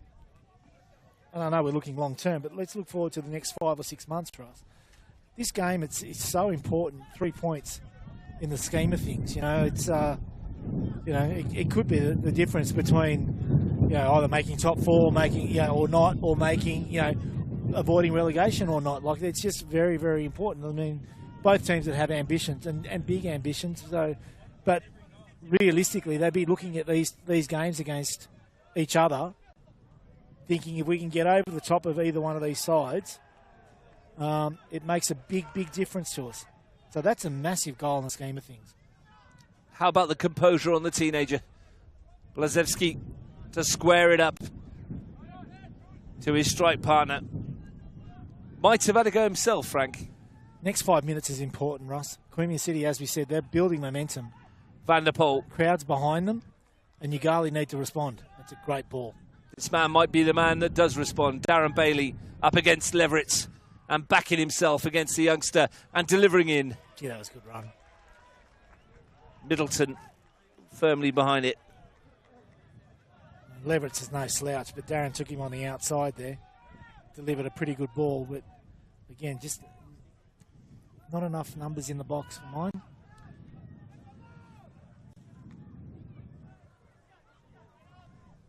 And I know we're looking long term, but let's look forward to the next 5 or 6 months for us. This game, it's so important. 3 points in the scheme of things. You know, it's it could be the difference between either making top 4, making or not, or making avoiding relegation or not. Like, it's just very, very important. I mean, both teams that have ambitions and big ambitions. So, but realistically, they'd be looking at these games against each other, thinking if we can get over the top of either one of these sides, it makes a big, big difference to us. So that's a massive goal in the scheme of things. How about the composure on the teenager? Blazewski to square it up to his strike partner. Might have had to go himself, Frank. Next 5 minutes is important, Russ. Queanbeyan City, as we said, they're building momentum. Van der Poel. Crowds behind them, and Yoogali need to respond. That's a great ball. This man might be the man that does respond. Darren Bailey up against Leverett and backing himself against the youngster and delivering in. Gee, that was a good run. Middleton firmly behind it. Leverett's is no slouch, but Darren took him on the outside there. Delivered a pretty good ball, but again, just not enough numbers in the box for mine.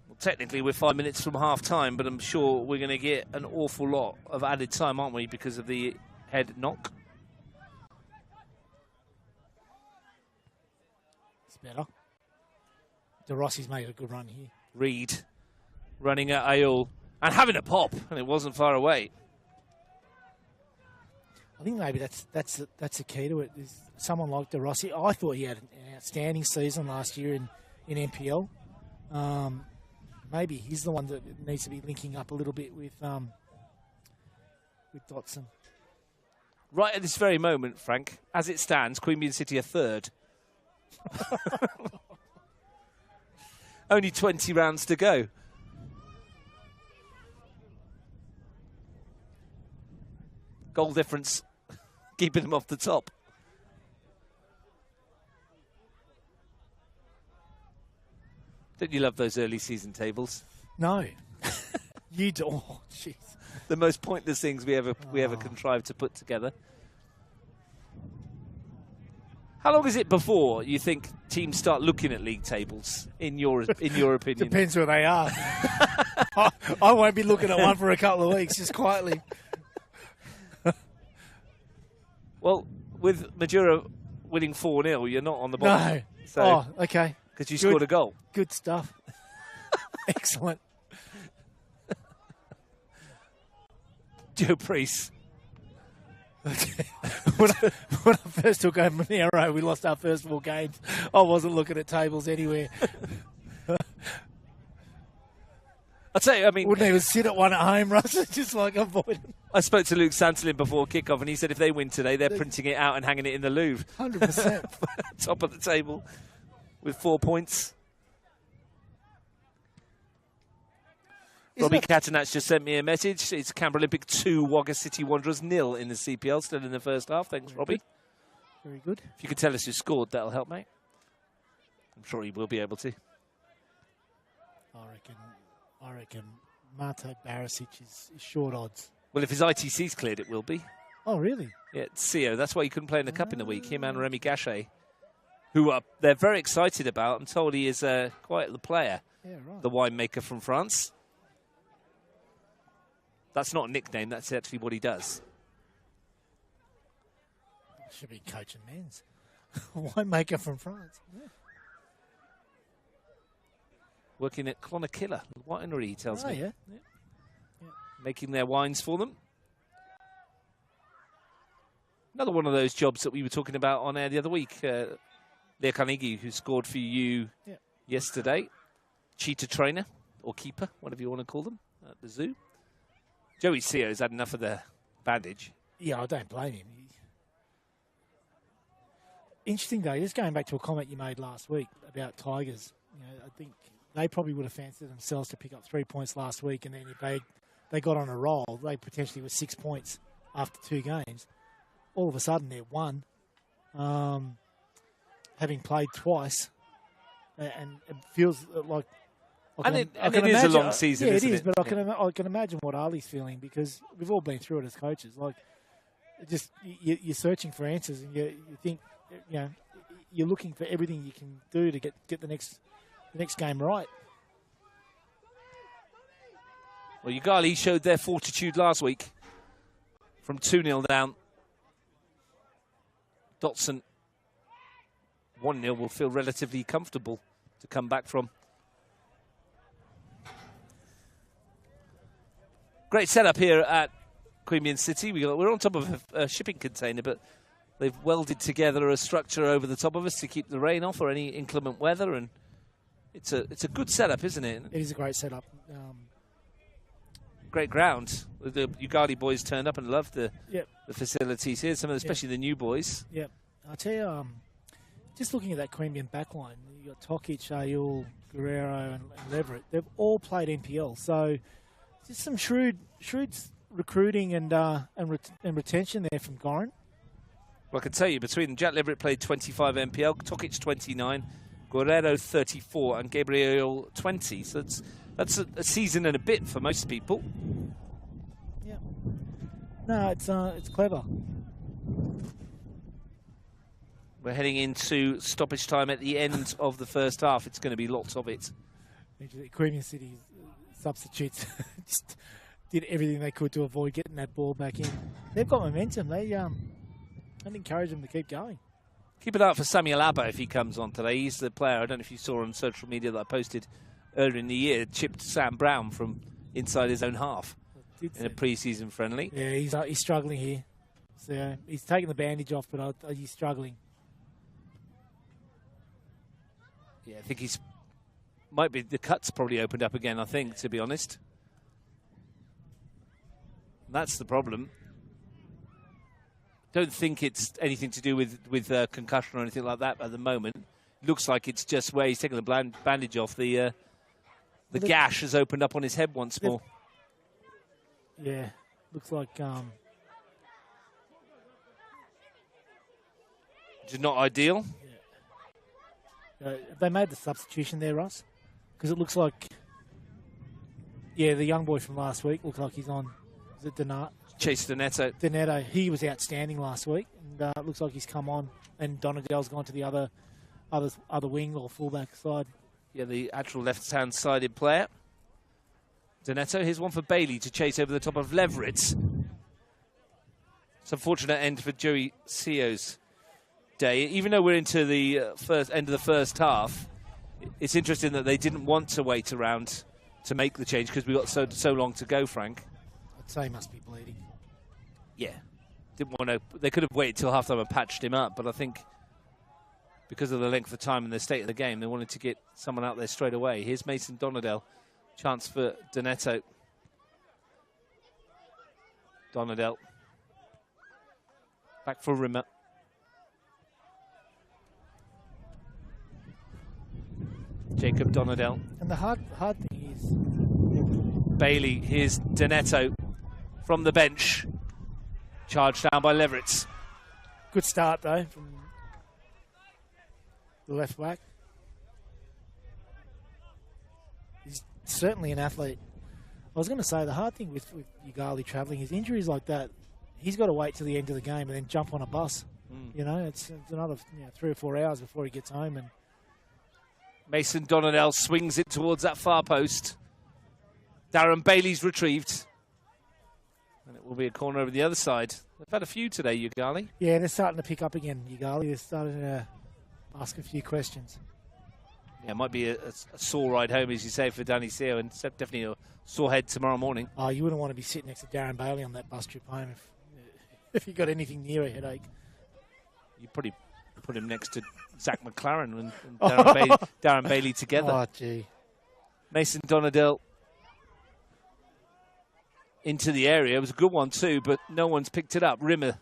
Well, technically, we're 5 minutes from half time, but I'm sure we're going to get an awful lot of added time, aren't we, because of the head knock? It's better. De Rossi's made a good run here. Reed running at Ayul and having a pop, and it wasn't far away. I think maybe that's the key to it. Is someone like De Rossi. I thought he had an outstanding season last year in NPL. Maybe he's the one that needs to be linking up a little bit with Dotson. Right at this very moment, Frank, as it stands, Queanbeyan City are third. Only 20 rounds to go. Goal difference, keeping them off the top. Don't you love those early season tables? No. You do. Oh, jeez. The most pointless things we ever contrived to put together. How long is it before you think teams start looking at league tables, in your opinion? Depends where they are. I won't be looking at one for a couple of weeks, just quietly. Well, with Madura winning 4-0, you're not on the bottom. No. So, okay. Because you scored a goal. Good stuff. Excellent. Joe Priest. Okay. when I first took over Monero, we lost our first 4 games. I wasn't looking at tables anywhere. I'll tell you, I mean... Wouldn't even sit at one at home, Russ. Just like avoid them. I spoke to Luke Santolin before kickoff, and he said if they win today, they're printing it out and hanging it in the Louvre. 100%. Top of the table with 4 points. Robbie Catanach just sent me a message. It's Canberra Olympic 2, Wagga City Wanderers 0 in the CPL, still in the first half. Thanks, Robbie. Very good. If you could tell us who scored, that'll help, mate. I'm sure he will be able to. I reckon Mate Barisic is short odds. Well, if his ITC's cleared, it will be. Oh, really? Yeah, it's CO. That's why he couldn't play in the Cup in the week. Him and Remy Gachet, who they're very excited about. I'm told he is quite the player. Yeah, right. The winemaker from France. That's not a nickname. That's actually what he does. Should be coaching men's. Winemaker from France. Yeah. Working at Clonakilla Winery, he tells me. Yeah. Making their wines for them. Another one of those jobs that we were talking about on air the other week. Lea Carnegie, who scored for you yesterday. Cheetah trainer, or keeper, whatever you want to call them, at the zoo. Joey Seo's had enough of the bandage. Yeah, I don't blame him. Interesting though, just going back to a comment you made last week about Tigers. I think they probably would have fancied themselves to pick up 3 points last week, and then if they got on a roll, they potentially were 6 points after 2 games. All of a sudden, they're 1, having played twice, and it feels like. It is a long season, yeah, isn't it is, it? but I can imagine what Ali's feeling, because we've all been through it as coaches. Like, just you're searching for answers, and you think, you're looking for everything you can do to get the next game right. Well, Yoogali showed their fortitude last week from 2-0 down. Dotson 1-0 will feel relatively comfortable to come back from. Great setup here at Queanbeyan City. We're on top of a shipping container, but they've welded together a structure over the top of us to keep the rain off or any inclement weather, and it's a good setup, isn't it? It is a great setup. Great ground. The Yoogali boys turned up and loved the Yep. facilities here. Especially the new boys. Yep. I'll tell you, just looking at that Queanbeyan backline, you got Tokic, Ayul, Guerrero, and Leverett. They've all played NPL, so just some shrewd recruiting and retention there from Goran. Well, I can tell you, between Jack Leverett played 25 NPL, Tokic 29, Guerrero 34, and Gabriel 20. So that's a season and a bit for most people. Yeah. No, it's clever. We're heading into stoppage time at the end of the first half. It's going to be lots of it. Queanbeyan City's substitutes just did everything they could to avoid getting that ball back in. They've got momentum. I'd encourage them to keep going. Keep it up for Samuel Abba if he comes on today. He's the player, I don't know if you saw on social media that I posted earlier in the year, chipped Sam Brown from inside his own half in a pre-season friendly. Yeah, he's struggling here. So he's taking the bandage off, but he's struggling. Yeah, I think the cut's probably opened up again, I think, to be honest. That's the problem. Don't think it's anything to do with concussion or anything like that at the moment. Looks like it's just where he's taking the bandage off. The gash has opened up on his head once more. Yeah, looks like... Which is not ideal. Yeah. They made the substitution there, Russ? Because it looks like... Yeah, the young boy from last week looks like he's on... Is it Chase Donato. Donato, he was outstanding last week, and it looks like he's come on, and Donadell's gone to the other wing or fullback side. Yeah, the actual left-hand sided player. Donato, here's one for Bailey to chase over the top of Leverett. It's a fortunate end for Joey Seo's day. Even though we're into the end of the first half, it's interesting that they didn't want to wait around to make the change because we got so long to go, Frank. I'd say he must be bleeding. Yeah. Didn't want to. They could have waited till halftime and patched him up, but I think because of the length of time and the state of the game, they wanted to get someone out there straight away. Here's Mason Donadell. Chance for Donato. Donadell. Back for Rimmer. Jacob Donadell. And the hard thing is... Bailey, here's Donato from the bench. Charged down by Leverett. Good start, though, from the left back. He's certainly an athlete. I was going to say, the hard thing with Yoogali travelling is injuries like that, he's got to wait till the end of the game and then jump on a bus. You know, it's another 3 or 4 hours before he gets home. And Mason Donadell swings it towards that far post. Darren Bailey's retrieved. And it will be a corner over the other side. They've had a few today, Yoogali. Yeah, they're starting to pick up again, Yoogali. They're starting to ask a few questions. Yeah, it might be a sore ride home, as you say, for Danny Seo, and definitely a sore head tomorrow morning. Oh, you wouldn't want to be sitting next to Darren Bailey on that bus trip home if you got anything near a headache. You probably put him next to Zach McLaren and Darren Bailey together. Oh, gee. Mason Donadell into the area. It was a good one too, but no one's picked it up. Rimmer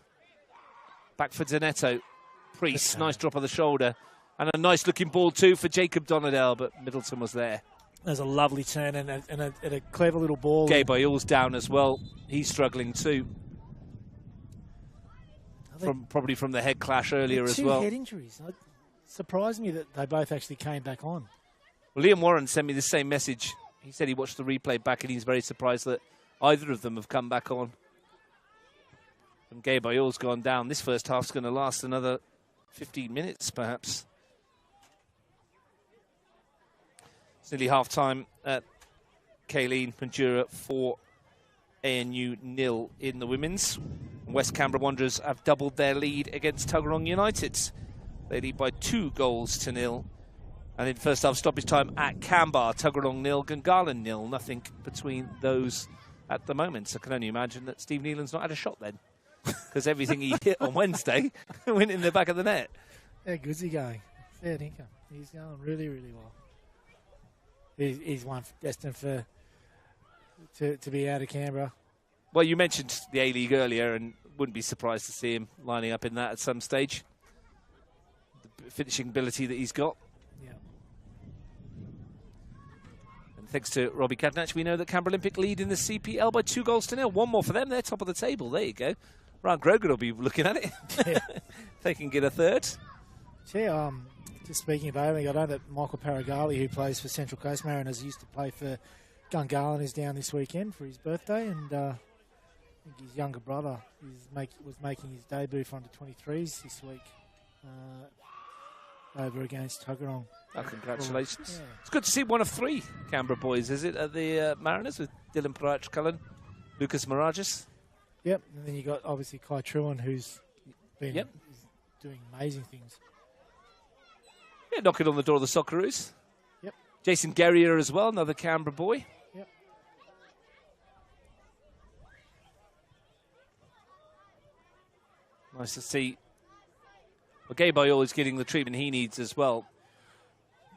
back for Donetto. Priest, nice drop of the shoulder. And a nice looking ball too for Jacob Donadell, but Middleton was there. There's a lovely turn and a clever little ball. Queanbeyan's down as well. He's struggling too. Probably from the head clash earlier as well. Two head injuries. It surprised me that they both actually came back on. Well, Liam Warren sent me the same message. He said he watched the replay back and he's very surprised that either of them have come back on. And Queanbeyan's gone down. This first half's going to last another 15 minutes, perhaps. It's nearly half-time at Kayleen Mandura 4, ANU 0 in the women's. West Canberra Wanderers have doubled their lead against Tuggeranong United. They lead by 2-0. And in first half stoppage time at Canberra, Tuggeranong 0, Gungahlin 0. Nothing between those at the moment. So I can only imagine that Steve Nealon's not had a shot then. Because everything he hit on Wednesday went in the back of the net. How good's he going? Fair income. He's going really, really well. He's one destined to be out of Canberra. Well, you mentioned the A-League earlier and wouldn't be surprised to see him lining up in that at some stage. The finishing ability that he's got. Yeah. And thanks to Robbie Kadnach, we know that Canberra Olympic lead in the CPL by 2-0. One more for them. They're top of the table. There you go. Ryan Grogan will be looking at it. Yeah. They can get a third. Yeah, just speaking of A-League, I know that Michael Paragali, who plays for Central Coast Mariners, used to play for Gungahlin, is down this weekend for his birthday, and I think his younger brother was making his debut for under-23s this week over against Tuggeranong. Oh, congratulations. Yeah. It's good to see one of 3 Canberra boys, is it, at the Mariners with Dylan Parach-Cullen, Lucas Mirages? Yep, and then you got obviously Kai Truan, who's been doing amazing things. Yeah, knocking on the door of the Socceroos. Yep. Jason Guerrier as well, another Canberra boy. Yep. Nice to see. Well, Queanbeyan is getting the treatment he needs as well.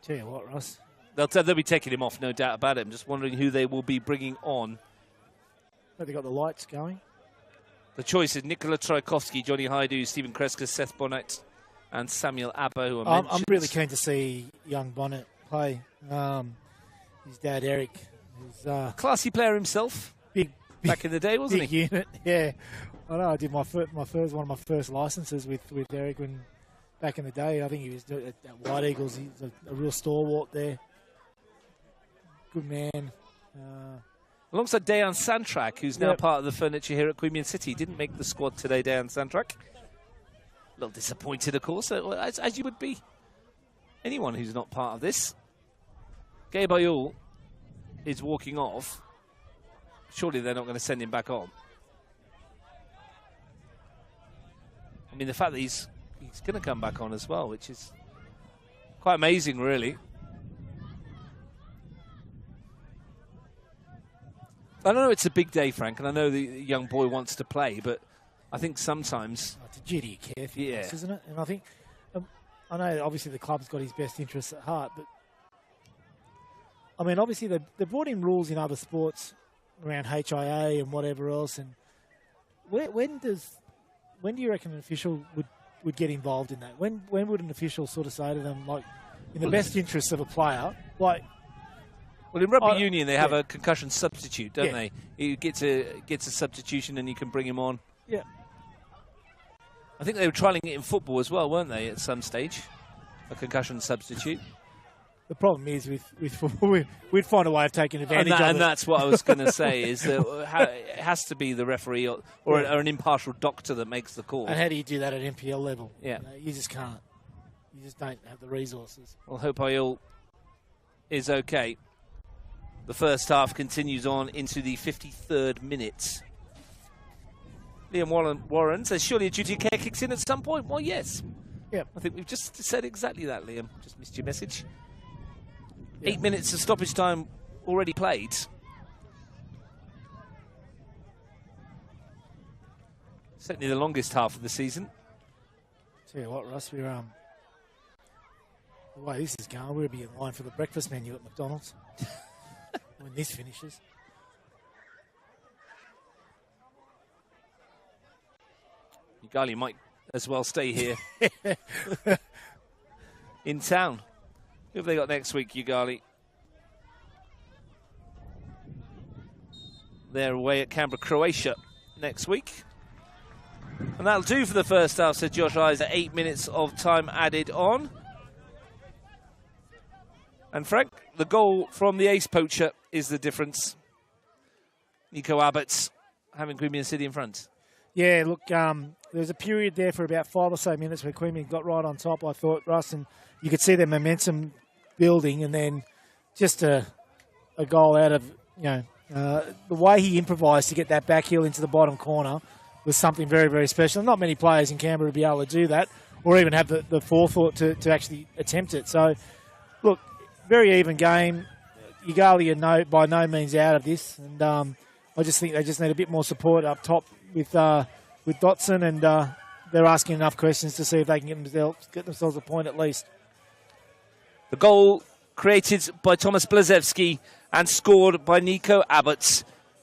Tell you what, Ross. They'll be taking him off, no doubt about it. I'm just wondering who they will be bringing on. But they got the lights going. The choice is Nikola Trajkovski, Johnny Haidu, Stephen Kreska, Seth Bonnet, and Samuel Abbo, who are mentioned. I'm really keen to see young Bonnet play. His dad, Eric, is classy player himself. Big back in the day, wasn't big he? Unit, yeah. I know. I did my first one of my first licenses with Eric when back in the day. I think he was at White Eagles. He's a real stalwart there. Good man. Alongside Dayan Santrak, who's now part of the furniture here at Queanbeyan City. Didn't make the squad today, Dayan Santrak. A little disappointed, of course, as you would be. Anyone who's not part of this. Queanbeyan is walking off. Surely they're not going to send him back on. I mean, the fact that he's going to come back on as well, which is quite amazing, really. I know it's a big day, Frank, and I know the young boy wants to play, but I think sometimes... It's a duty of care for yeah. us, isn't it? And I think, I know obviously the club's got his best interests at heart, but I mean, obviously they brought in rules in other sports around HIA and whatever else, and when do you reckon an official would get involved in that? When would an official sort of say to them, like, in the best interests of a player, like... Well, in rugby union, they have a concussion substitute, don't they? He gets a substitution and you can bring him on. Yeah. I think they were trialling it in football as well, weren't they, at some stage? A concussion substitute. The problem is with football, we'd find a way of taking advantage of it. And that's what I was going to say, is that it has to be the referee or an impartial doctor that makes the call. And how do you do that at NPL level? Yeah. You just can't. You just don't have the resources. Well, hope Ayul is okay. The first half continues on into the 53rd minute. Liam Warren says, surely a duty of care kicks in at some point? Well, yes. Yeah. I think we've just said exactly that, Liam. Just missed your message. 8 minutes of stoppage time already played. Certainly the longest half of the season. Tell you what, Russ, we're the way this is going, we'll be in line for the breakfast menu at McDonald's when this finishes. Yoogali might as well stay here in town. Who have they got next week, Yoogali? They're away at Canberra, Croatia next week. And that'll do for the first half, said Josh Isa. 8 minutes of time added on. And Frank, the goal from the ace poacher is the difference. Nico Abbott's having Queanbeyan City in front. Yeah, look, there was a period there for about 5 or so minutes where Queanbeyan got right on top, I thought, Russ, and you could see their momentum building, and then just a goal out of, the way he improvised to get that back heel into the bottom corner was something very, very special. Not many players in Canberra would be able to do that or even have the forethought to actually attempt it. So, look, very even game. Yoogali are by no means out of this, and I just think they just need a bit more support up top with Dotson, and they're asking enough questions to see if they can get themselves a point at least. The goal created by Thomas Blazewski and scored by Nico Abbott.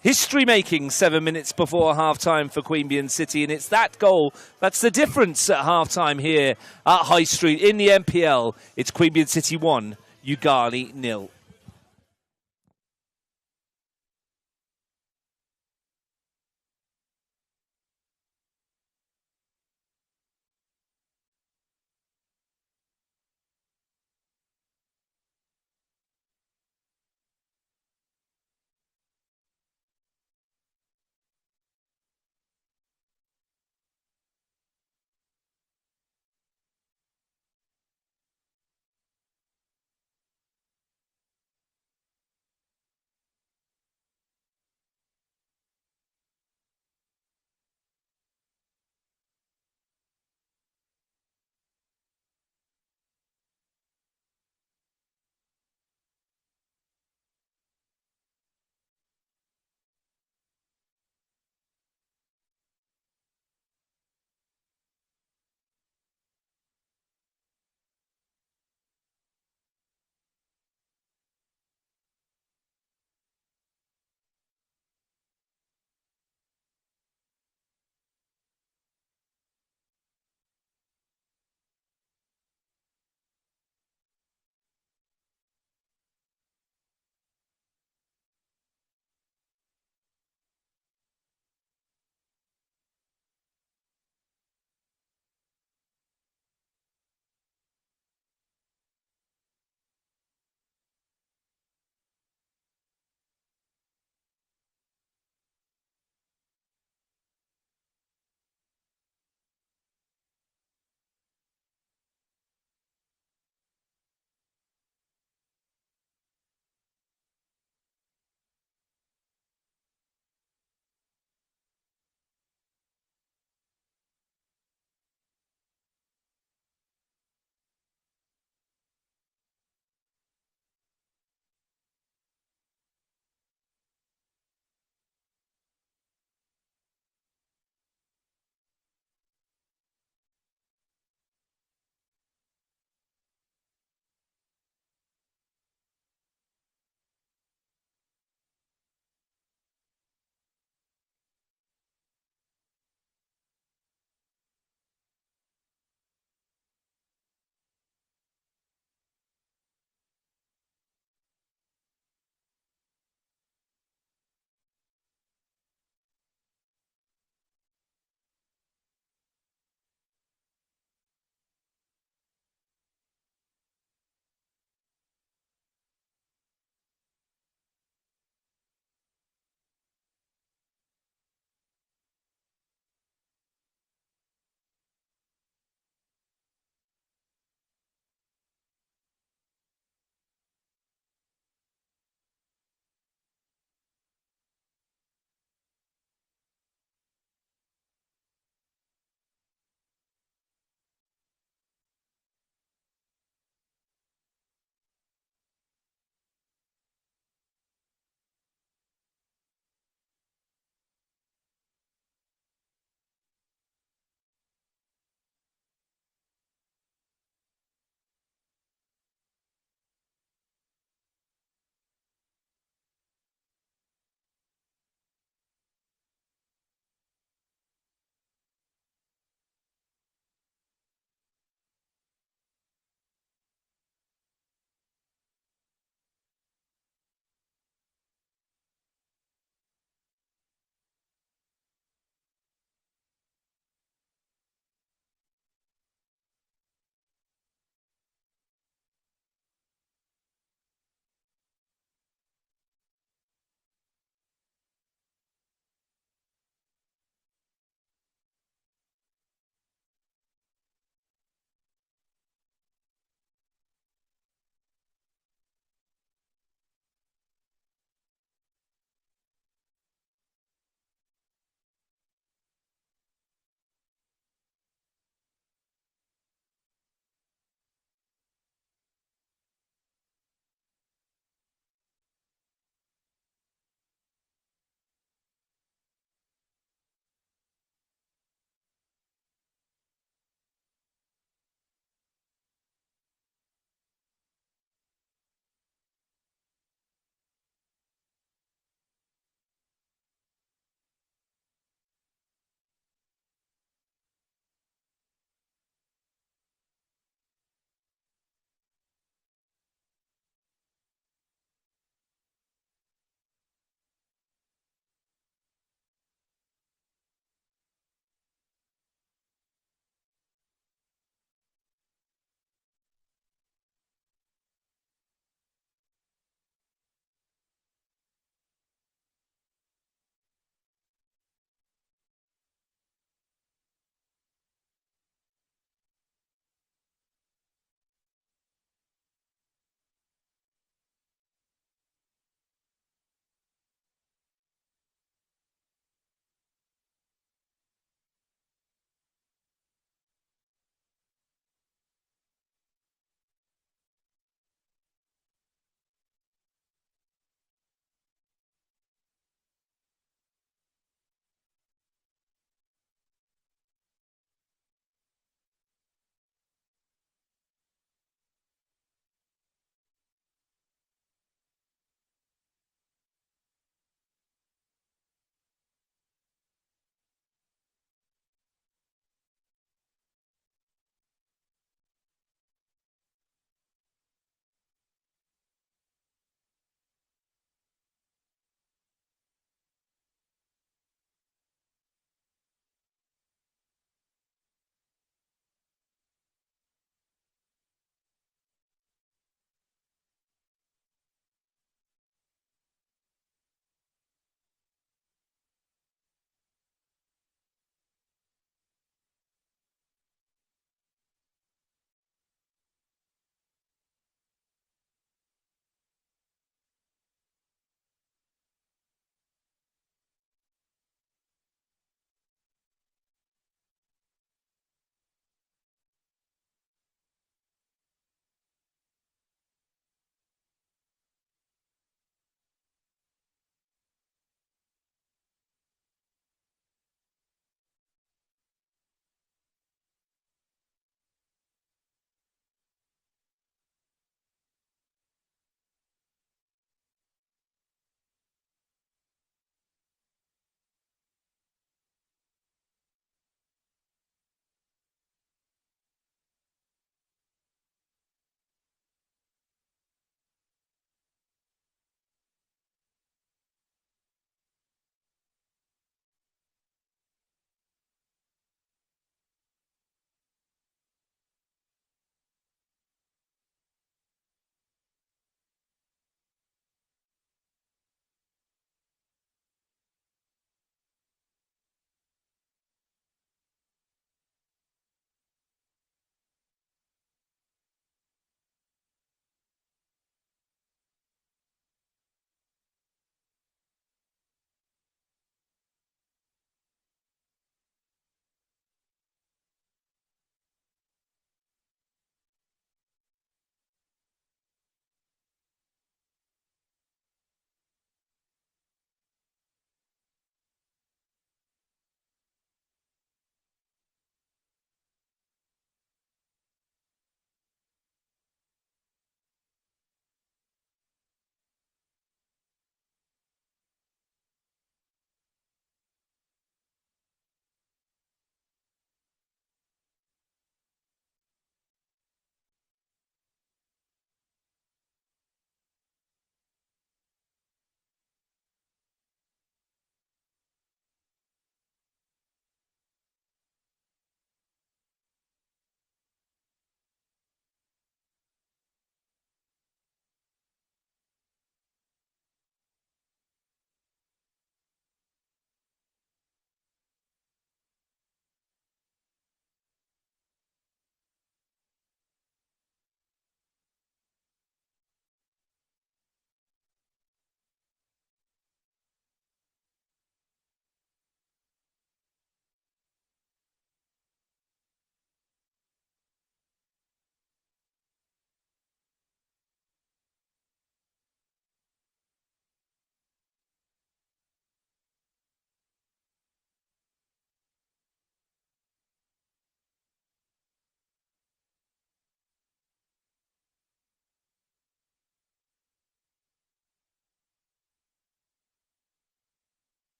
History-making 7 minutes before half-time for Queanbeyan City, and it's that goal that's the difference at half-time here at High Street in the NPL. It's Queanbeyan City 1, Yoogali 0.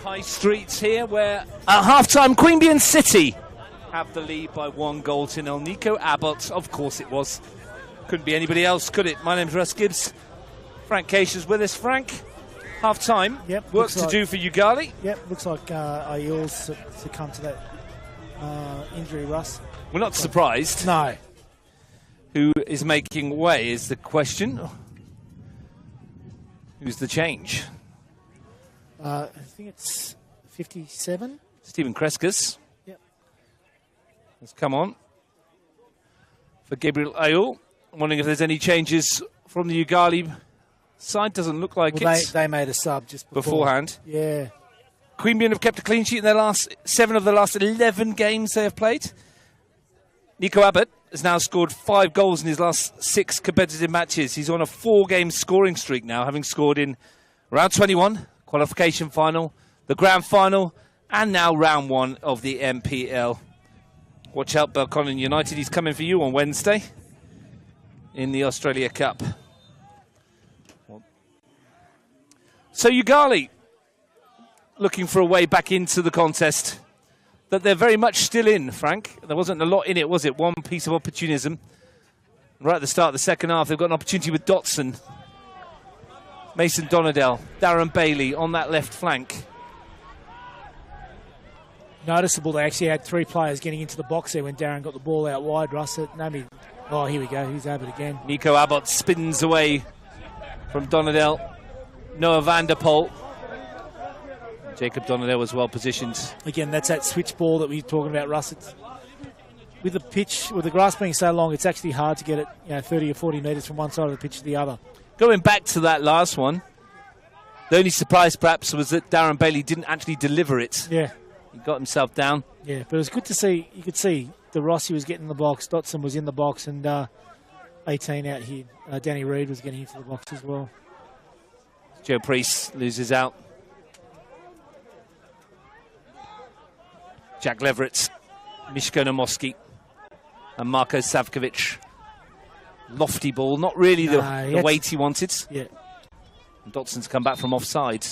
high streets here, where at half-time Queanbeyan City have the lead by 1-0. Nico Abbott, of course it was. Couldn't be anybody else, could it? My name's Russ Gibbs. Frank Keisha's with us. Frank, half-time. Yep, work to do for Yoogali. Yep, looks like Eels succumb to that injury, Russ. We're not surprised. No. Who is making way is the question. Who's the change? I think it's 57. Stephen Kreskas. Yep. Let's come on. For Gabriel Ayul. I'm wondering if there's any changes from the Yoogali side. Doesn't look like it. They made a sub just beforehand. Yeah. Queanbeyan have kept a clean sheet in their last 7 of the last 11 games they have played. Nico Abbott has now scored 5 goals in his last 6 competitive matches. He's on a 4-game scoring streak now, having scored in round 21, qualification final, the grand final, and now round 1 of the NPL. Watch out, Belconnen United. He's coming for you on Wednesday in the Australia Cup. So Yoogali looking for a way back into the contest that they're very much still in, Frank. There wasn't a lot in it, was it? One piece of opportunism. Right at the start of the second half, they've got an opportunity with Dotson. Mason Donadell, Darren Bailey on that left flank. Noticeable they actually had 3 players getting into the box there when Darren got the ball out wide, Russ. Oh, here we go. He's Abbott again. Nico Abbott spins away from Donadell. Noah van der Poel. Jacob Donadell was well positioned. Again, that's that switch ball that we were talking about, Russ. With the pitch, with the grass being so long, it's actually hard to get it 30 or 40 metres from one side of the pitch to the other. Going back to that last one, the only surprise perhaps was that Darren Bailey didn't actually deliver it. Yeah. He got himself down. Yeah, but it was good to see. You could see the Rossi was getting in the box, Dotson was in the box, and 18 out here. Danny Reid was getting into the box as well. Joe Priest loses out. Jack Leverett, Mishko Namoski, and Marko Savkovic. Lofty ball, not really the weight he wanted. Yeah. And Dotson's come back from offside.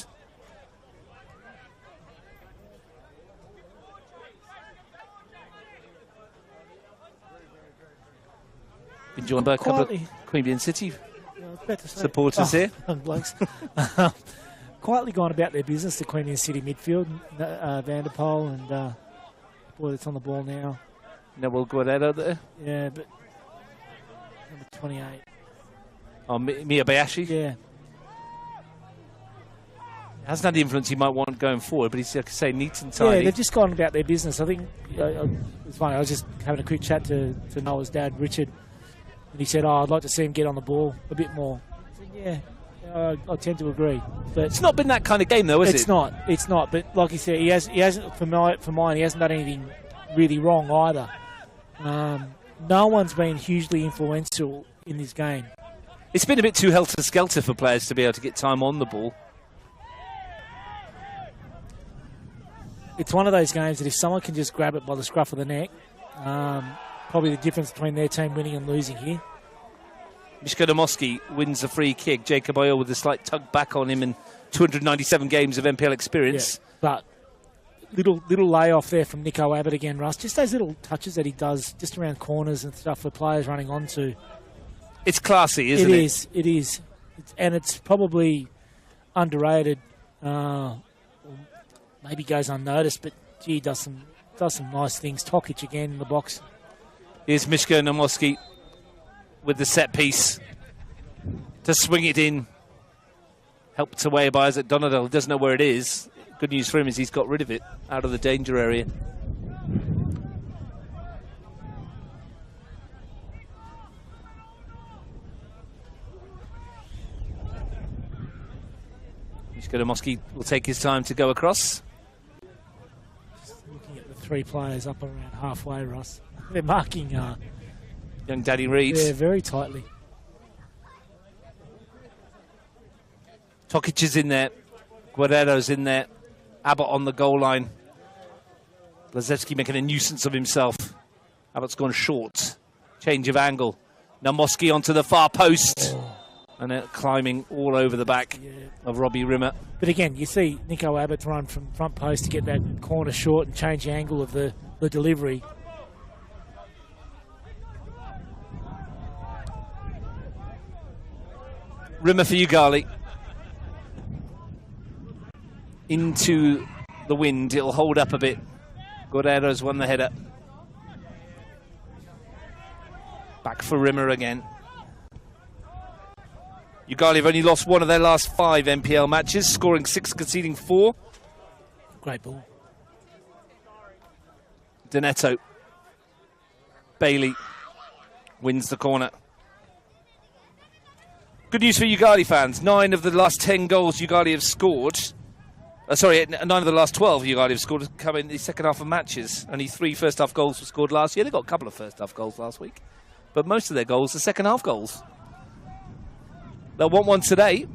Been joined by a couple of Queanbeyan City supporters here. Blokes. Quietly gone about their business, the Queanbeyan City midfield. Van der Poel and boy that's on the ball now. Noel Guerrero there. Yeah, but number 28. Oh, Miyabayashi? Yeah. Hasn't had the influence he might want going forward, but he's, like I say, neat and tidy. Yeah, they've just gone about their business. I think it's funny. I was just having a quick chat to Noah's dad, Richard, and he said, I'd like to see him get on the ball a bit more. I said, yeah, I tend to agree. But it's not been that kind of game, though, is it? It's not. But like you said, he hasn't. For mine, he hasn't done anything really wrong either. No one's been hugely influential in this game. It's been a bit too helter-skelter for players to be able to get time on the ball. It's one of those games that if someone can just grab it by the scruff of the neck, probably the difference between their team winning and losing here. Mishko Namoski wins a free kick. Jacob Ayul with a slight tug back on him in 297 games of NPL experience. Yeah, but little layoff there from Nico Abbott again, Russ. Just those little touches that he does just around corners and stuff for players running onto. It's classy, isn't it? It is. And it's probably underrated. Maybe goes unnoticed, but gee, does some nice things. Tokic again in the box. Here's Mishko Namoski with the set piece to swing it in. Helped away by Isaac Donadell. Doesn't know where it is. Good news for him is he's got rid of it out of the danger area. Mishko Namoski will take his time to go across. Looking at the 3 players up around halfway, Russ. They're marking young Danny Reid. Yeah, very tightly. Tokic is in there. Guerrero's in there. Abbott on the goal line. Blazewski making a nuisance of himself. Abbott's gone short. Change of angle. Namoski onto the far post. And climbing all over the back of Robbie Rimmer. But again, you see Nico Abbott run from front post to get that corner short and change the angle of the delivery. Rimmer for Yoogali. Into the wind, it'll hold up a bit. Guerrero's won the header. Back for Rimmer again. Yoogali have only lost one of their last 5 NPL matches, scoring 6, conceding 4. Great ball. Donetto. Bailey wins the corner. Good news for Yoogali fans. 9 of the last 10 goals Yoogali have scored. 9 of the last 12 Yoogali have scored have come in the second half of matches. Only 3 first half goals were scored last year. They got a couple of first half goals last week. But most of their goals are second half goals. They'll want one today.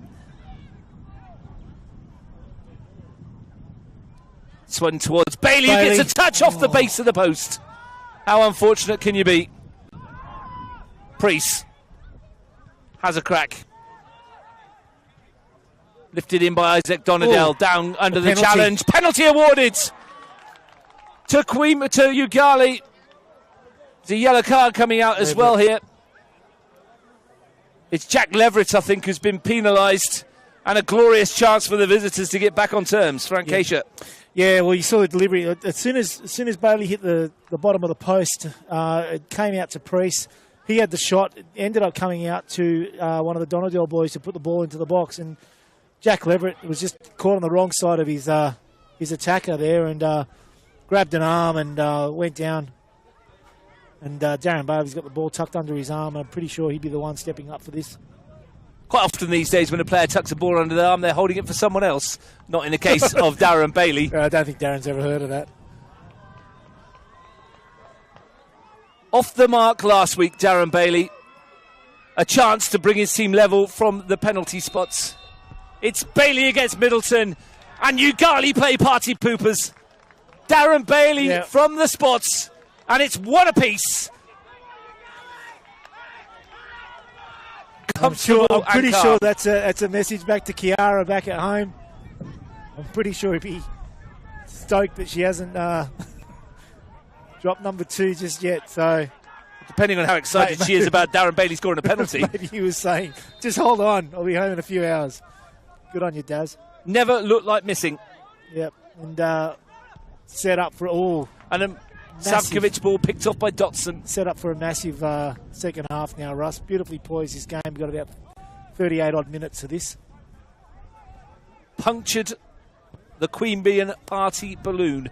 Swung towards Bailey, who gets a touch off the base of the post. How unfortunate can you be? Priest has a crack. Lifted in by Isaac Donadell, down under the challenge. Penalty awarded to Yoogali. There's a yellow card coming out as well here. It's Jack Leverett, I think, who's been penalised, and a glorious chance for the visitors to get back on terms. Frank Asia. Yeah, well, you saw the delivery. As soon as Bailey hit the bottom of the post, it came out to Priest. He had the shot. It ended up coming out to one of the Donadell boys to put the ball into the box, and Jack Leverett was just caught on the wrong side of his attacker there and grabbed an arm and went down. And Darren Bailey's got the ball tucked under his arm. I'm pretty sure he'd be the one stepping up for this. Quite often these days when a player tucks a ball under their arm, they're holding it for someone else. Not in the case of Darren Bailey. I don't think Darren's ever heard of that. Off the mark last week, Darren Bailey. A chance to bring his team level from the penalty spots. It's Bailey against Middleton. And Yoogali play party poopers. Darren Bailey from the spots. And it's 1 apiece. I'm pretty sure that's a message back to Kiara back at home. I'm pretty sure he'd be stoked that she hasn't dropped number 2 just yet. So, depending on how excited she is about Darren Bailey scoring a penalty. Maybe he was saying, just hold on, I'll be home in a few hours. Good on you, Daz. Never looked like missing. Yep, and set up for all. And Savkovic ball picked off by Dotson. Set up for a massive second half now, Russ. Beautifully poised this game. We've got about 38 odd minutes of this. Punctured the Queanbeyan party balloon.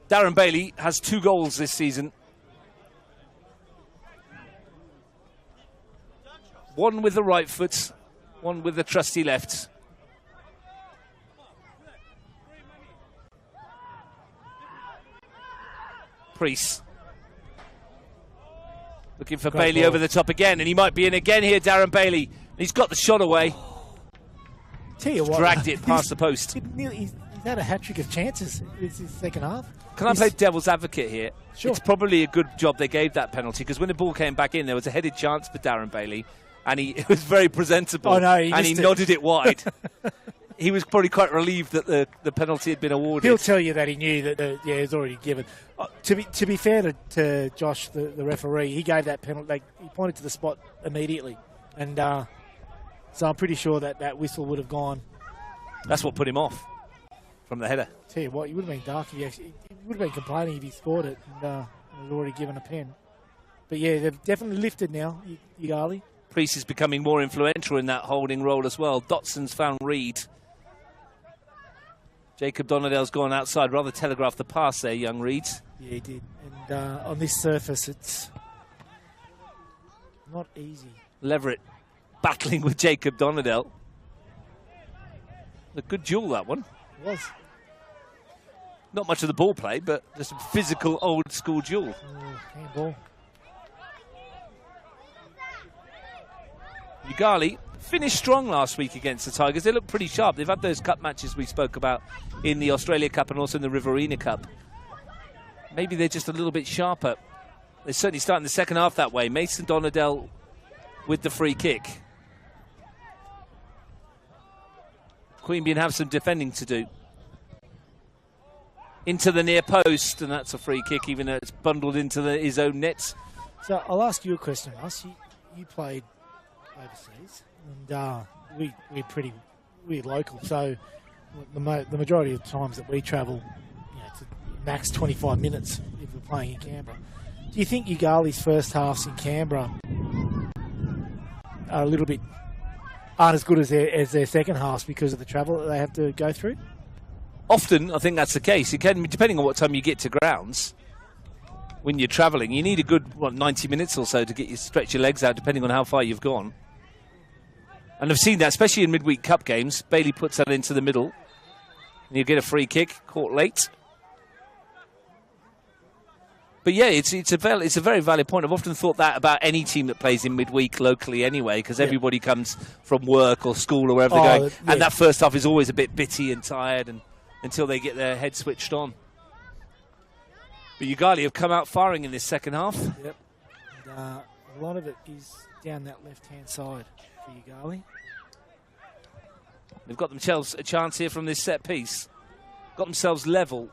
Darren Bailey has 2 goals this season. 1 with the right foot, 1 with the trusty left. Priest. Looking for Bailey over the top again, and he might be in again here, Darren Bailey. He's got the shot away. Tell you what, dragged it past the post. He's had a hat-trick of chances. It's his second half. Can I play devil's advocate here? Sure. It's probably a good job they gave that penalty, because when the ball came back in, there was a headed chance for Darren Bailey, and it was very presentable. Oh, no, he nodded it wide. He was probably quite relieved that the penalty had been awarded. He'll tell you that he knew that it was already given. To be fair to Josh, the referee, he gave that penalty. He pointed to the spot immediately, and so I'm pretty sure that whistle would have gone. That's what put him off from the header. Tell you what, he would have been dark if he would have been complaining if he scored it and had already given a pen. But yeah, they've definitely lifted now, Yoogali. Priest is becoming more influential in that holding role as well. Dotson's found Reed. Jacob Donadell's gone outside, rather telegraphed the pass there, young Reed. Yeah, he did. And on this surface, it's not easy. Leverett battling with Jacob Donadell. A good duel, that one. It was. Not much of the ball play, but just a physical, old-school duel. Ball. Yoogali finished strong last week against the Tigers. They look pretty sharp. They've had those cup matches we spoke about in the Australia Cup and also in the Riverina Cup. Maybe they're just a little bit sharper. They're certainly starting the second half that way. Mason Donadell with the free kick. Queanbeyan have some defending to do. Into the near post, and that's a free kick, even though it's bundled into his own nets. So I'll ask you a question, Russ. You played overseas, and we're local. So the majority of times that we travel, to max 25 minutes if we're playing in Canberra. Do you think Yoogali's first halves in Canberra are aren't as good as their second halves because of the travel that they have to go through? Often, I think that's the case. It can, depending on what time you get to grounds. When you're travelling, you need a good 90 minutes or so to stretch your legs out, depending on how far you've gone. And I've seen that, especially in midweek cup games. Bailey puts that into the middle, and you get a free kick caught late. But yeah, it's a very valid point. I've often thought that about any team that plays in midweek locally anyway, because everybody comes from work or school or wherever they're going, and that first half is always a bit bitty and tired, and until they get their head switched on. But Yoogali have come out firing in this second half. Yep. And, a lot of it is down that left-hand side for Yoogali. They've got themselves a chance here from this set piece. Got themselves level.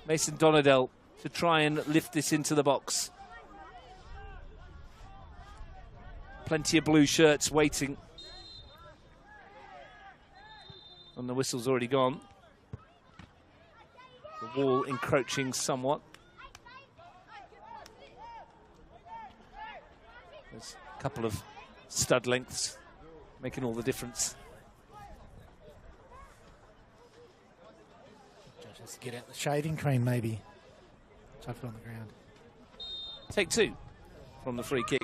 Mason Donadell to try and lift this into the box. Plenty of blue shirts waiting. And the whistle's already gone. The wall encroaching somewhat. There's a couple of stud lengths making all the difference. Judge has to get out the shaving cream, maybe. Chuck it on the ground. Take two from the free kick.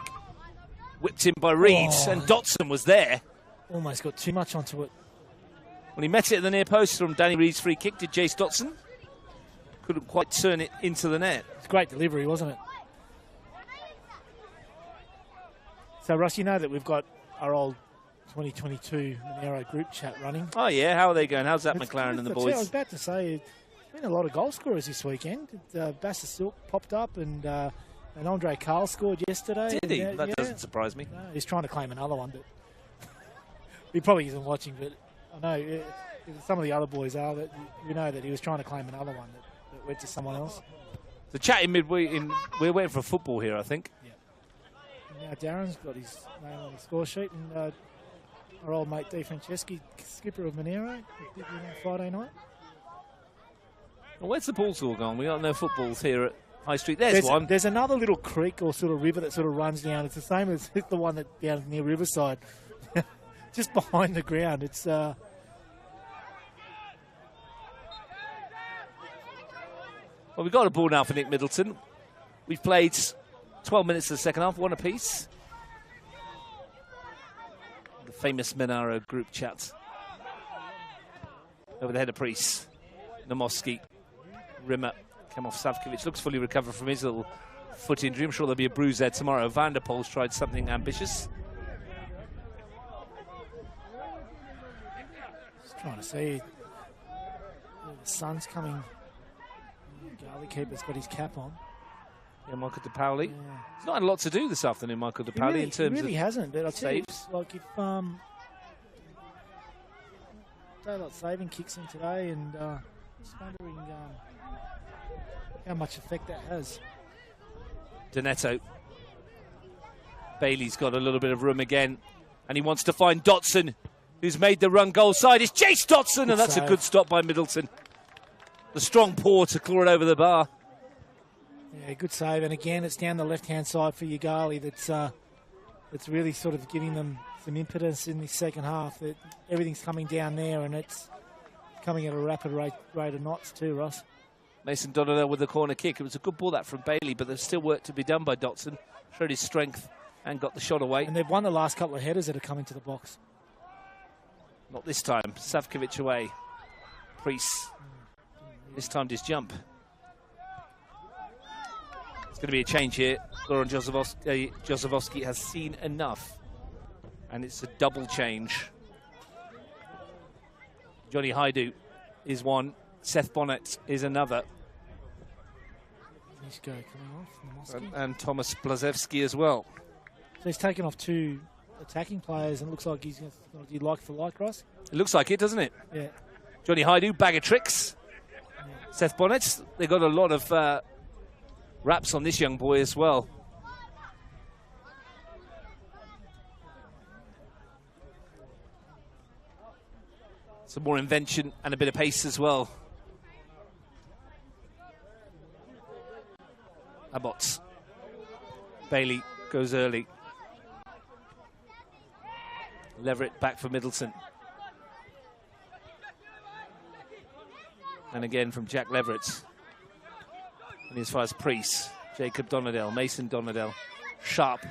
Whipped in by Reed, and Dotson was there. Almost got too much onto it. Well, he met it at the near post from Danny Reed's free kick. Did Jace Dotson? Couldn't quite turn it into the net. It's a great delivery, wasn't it? So, Russ, you know that we've got our old 2022 Monero group chat running. Oh, yeah. How are they going? How's that, McLaren and the boys? I was about to say, there's been a lot of goal scorers this weekend. Bassett Silk popped up, and Andre Carl scored yesterday. Did he? That doesn't surprise me. No, he's trying to claim another one, but he probably isn't watching. But I know some of the other boys are. That we know that he was trying to claim another one that went to someone else. The chat in midweek, we're waiting for football here, I think. Yeah. And now Darren's got his name on the score sheet, and our old mate Di Franceschi, skipper of Monero, did on Friday night. Well, where's the balls all gone? We got no footballs here at High Street. There's one. There's another little creek or sort of river that sort of runs down. It's the same as the one that down near Riverside, just behind the ground. It's Well, we've got a ball now for Nick Middleton. We've played 12 minutes of the second half, one apiece. The famous Monero group chat. Over the head of Priest, Namoski, Rimmer, came off Savkovic. Looks fully recovered from his little foot injury. I'm sure there'll be a bruise there tomorrow. Vanderpoel's tried something ambitious. Just trying to see. The sun's coming. Garley keeper's got his cap on. Yeah, Michael DePaoli. Yeah. He's not had a lot to do this afternoon, Michael DePaoli, in terms of hasn't, but I'll saves. Tell you, like if daylight saving kicks in today, and just wondering how much effect that has. Donetto. Bailey's got a little bit of room again, and he wants to find Dotson, who's made the run goal side. It's Jace Dotson, and that's a good stop by Middleton. The strong paw to claw it over the bar. Yeah, good save. And again, it's down the left-hand side for Yoogali. That's really sort of giving them some impetus in the second half. That everything's coming down there, and it's coming at a rapid rate of knots too, Ross. Mason Donadell with the corner kick. It was a good ball that from Bailey, but there's still work to be done by Dotson. Showed his strength and got the shot away. And they've won the last couple of headers that have come into the box. Not this time. Savkovic away. Priest. This time his jump. It's going to be a change here. Goran Josovski has seen enough. And it's a double change. Johnny Haidu is one. Seth Bonnet is another. Misko coming off. And Thomas Blazewski as well. So he's taken off 2 attacking players, and it looks like he's going to do like for like, Ross. It looks like it, doesn't it? Yeah. Johnny Haidu, bag of tricks. Yeah. Seth Bonnet, they got a lot of raps on this young boy as well. Some more invention and a bit of pace as well. Abbott. Bailey goes early. Leverett back for Middleton. And again from Jack Leverett. And as far as Priest, Jacob Donadell, Mason Donadell, Sharp.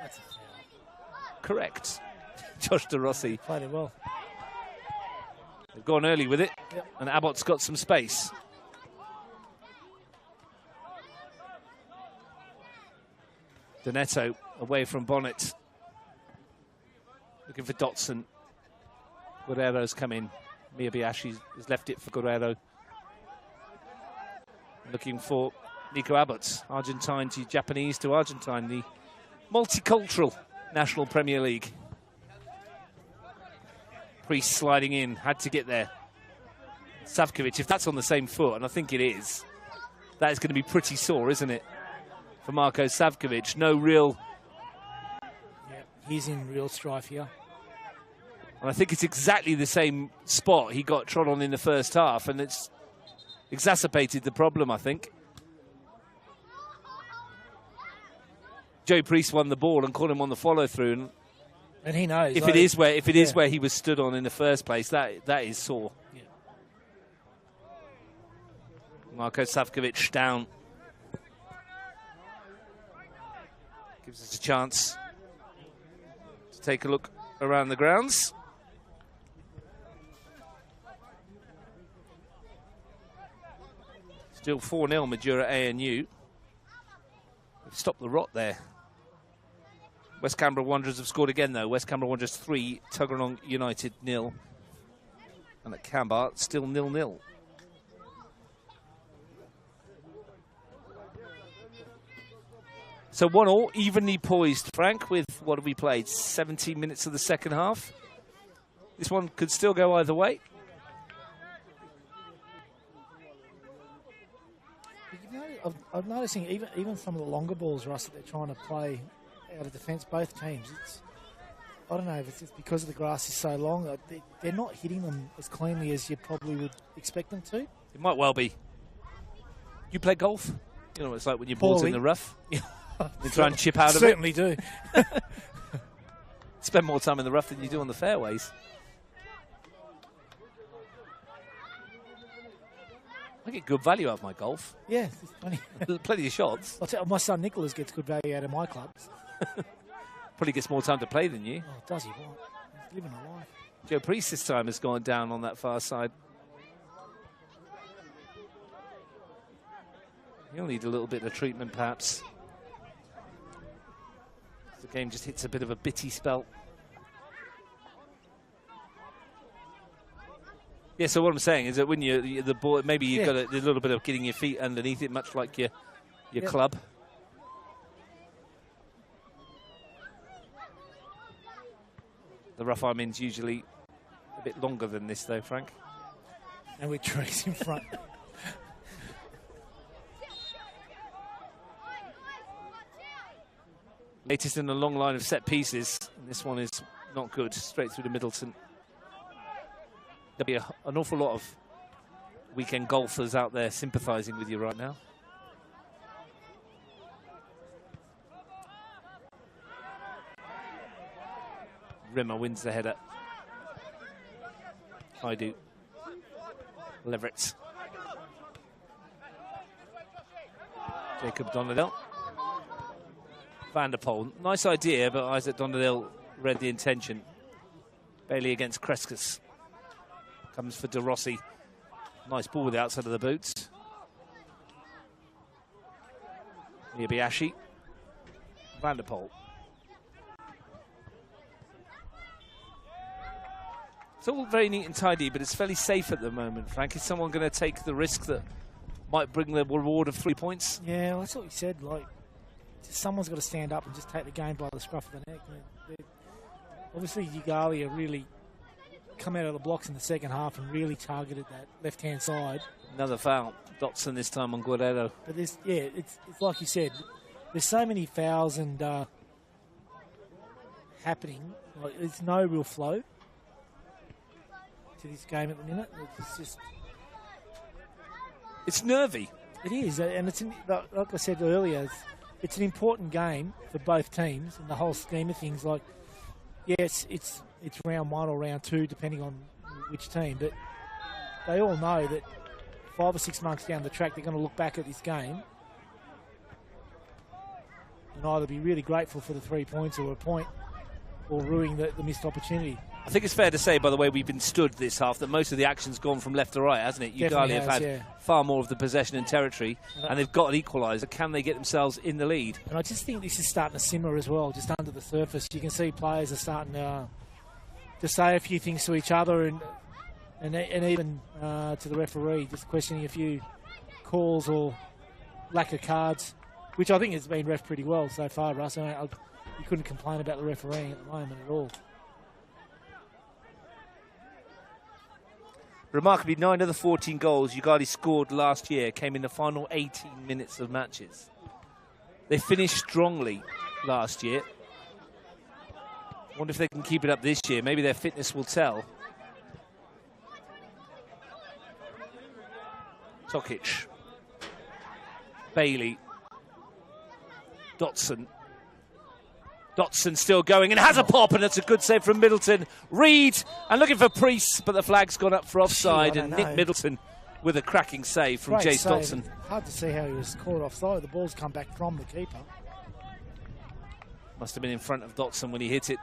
That's a foul. Correct. Josh DeRossi. Played it well. They've gone early with it, yep. And Abbott's got some space. Donetto away from Bonnet. Looking for Dotson. Guerrero's come in. Miyabayashi has left it for Guerrero. Looking for Nico Abbott. Argentine to Japanese to Argentine. The multicultural National Premier League. Priest sliding in. Had to get there. Savkovic, if that's on the same foot, and I think it is, that is going to be pretty sore, isn't it? For Marko Savkovic. No real... Yeah, he's in real strife here. And I think it's exactly the same spot he got trod on in the first half, and it's exacerbated the problem, I think. Joe Priest won the ball and caught him on the follow-through. And he knows. If it is where he was stood on in the first place, that is sore. Yeah. Marko Savkovic down. Gives us a chance to take a look around the grounds. Still 4-0 Madura ANU. We've stopped the rot there. West Canberra Wanderers have scored again, though. West Canberra Wanderers 3, Tuggeranong United 0. And at Canberra, still 0-0. So 1-1, evenly poised, Frank, with what have we played? 17 minutes of the second half. This one could still go either way. I'm noticing even some of the longer balls, Russ, that they're trying to play out of defence, both teams. I don't know if it's because the grass is so long. They're not hitting them as cleanly as you probably would expect them to. It might well be. You play golf? You know what it's like when your ball's in the rough? You try and chip out of it? Certainly do. Spend more time in the rough than you do on the fairways. I get good value out of my golf. Yeah, it's funny. Plenty of shots. I'll tell you, my son Nicholas gets good value out of my clubs. Probably gets more time to play than you. Oh, does he? What? He's living a life. Joe Priest this time has gone down on that far side. He'll need a little bit of treatment, perhaps. The game just hits a bit of a bitty spell. Yeah, so what I'm saying is that when the ball, maybe you've got a little bit of getting your feet underneath it, much like your club. The rough iron in's usually a bit longer than this, though, Frank. And with trees in front. Latest in a long line of set pieces. And this one is not good. Straight through to Middleton. There'll be an awful lot of weekend golfers out there sympathising with you right now. Rimmer wins the header. I do. Leverett. Jacob Donadell. Van der Poel. Nice idea, but Isaac Donadell read the intention. Bailey against Crescas. Comes for DeRossi. Nice ball with the outside of the boots. Miyabayashi. Van der Poel. It's all very neat and tidy, but it's fairly safe at the moment, Frank. Is someone going to take the risk that might bring the reward of 3 points. Yeah, well, that's what we said. Like, someone's got to stand up and just take the game by the scruff of the neck. Obviously, Yoogali are really come out of the blocks in the second half and really targeted that left-hand side. Another foul. Dotson this time on Guerrero. But it's like you said, there's so many fouls and happening. Like, there's no real flow to this game at the minute. It's just... It's nervy. It is, and like I said earlier, it's an important game for both teams in the whole scheme of things. Like, yes, it's round 1 or round 2, depending on which team, but they all know that 5 or 6 months down the track, they're going to look back at this game and either be really grateful for the 3 points or a point, or ruining the missed opportunity. I think it's fair to say, by the way we've been stood this half, that most of the action's gone from left to right, hasn't it? Yoogali have had far more of the possession and territory, and they've got an equaliser. Can they get themselves in the lead? And I just think this is starting to simmer as well, just under the surface. You can see players are starting to say a few things to each other and even to the referee, just questioning a few calls or lack of cards, which I think has been ref pretty well so far, Russ. You couldn't complain about the refereeing at the moment at all. Remarkably, 9 of the 14 goals Yoogali scored last year came in the final 18 minutes of matches. They finished strongly last year. I wonder if they can keep it up this year. Maybe their fitness will tell. Tokic. Bailey. Dotson. Dotson still going and has a pop, and it's a good save from Middleton. Reed, and looking for Priest, but the flag's gone up for offside, and Nick Middleton with a cracking save from Jace Dotson. Hard to see how he was caught offside. The ball's come back from the keeper. Must have been in front of Dotson when he hit it.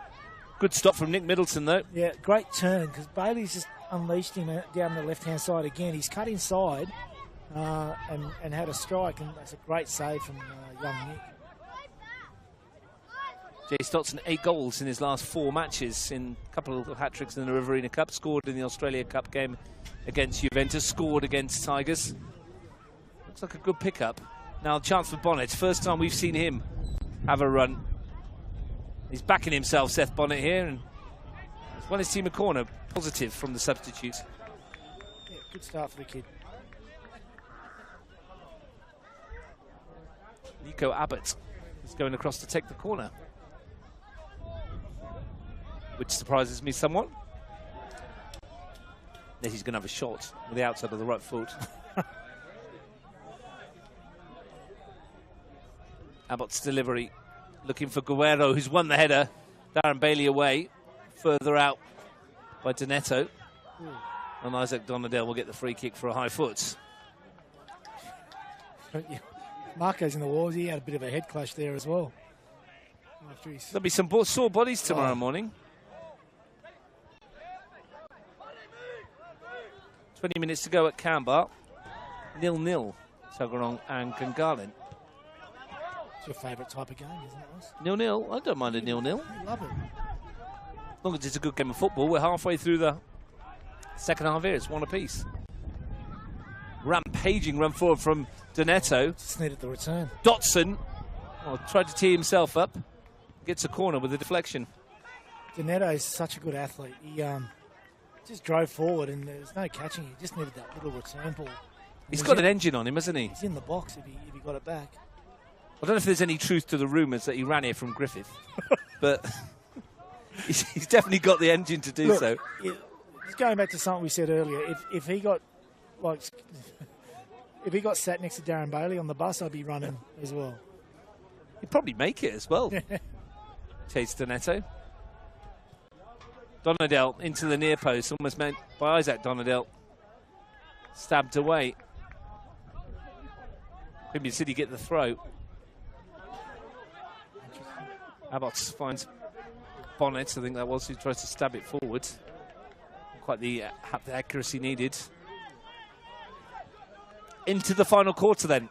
Good stop from Nick Middleton, though. Yeah, great turn, because Bailey's just unleashed him down the left-hand side again. He's cut inside and had a strike, and that's a great save from young Nick. Jace Dotson, 8 goals in his last 4 matches, in a couple of hat-tricks in the Riverina Cup, scored in the Australia Cup game against Juventus, scored against Tigers. Looks like a good pickup. Now a chance for Bonnet. First time we've seen him have a run. He's backing himself, Seth Bonnet, here, and he's won his team a corner. Positive from the substitute. Yeah, good start for the kid. Nico Abbott is going across to take the corner, which surprises me somewhat. Then he's going to have a shot with the outside of the right foot. Abbott's delivery, looking for Guerrero, who's won the header. Darren Bailey away, further out by Donetto. And Isaac Donadell will get the free kick for a high foot. Marco's in the walls. He had a bit of a head clash there as well. There'll be some sore bodies tomorrow morning. 20 minutes to go at Canberra. 0-0, Tuggerong and Gungahlin. It's your favourite type of game, isn't it, Ross? 0-0, I don't mind a 0-0. I love it. As long as it's a good game of football. We're halfway through the second half here. It's 1 apiece. Rampaging run forward from Donetto. Just needed the return. Dotson tried to tee himself up. Gets a corner with a deflection. Donetto is such a good athlete. He just drove forward and there's no catching. He just needed that little return ball. He's got an engine on him, hasn't he? He's in the box if he got it back. I don't know if there's any truth to the rumours that he ran here from Griffith, but he's definitely got the engine to do so. Just going back to something we said earlier, if he got sat next to Darren Bailey on the bus, I'd be running as well. He'd probably make it as well. Chase Donetto. Donadell into the near post, almost meant by Isaac Donadell. Stabbed away. Queanbeyan City get the throw. Abbott finds Bonnet, I think that was, who tries to stab it forward. Quite the accuracy needed. Into the final quarter then.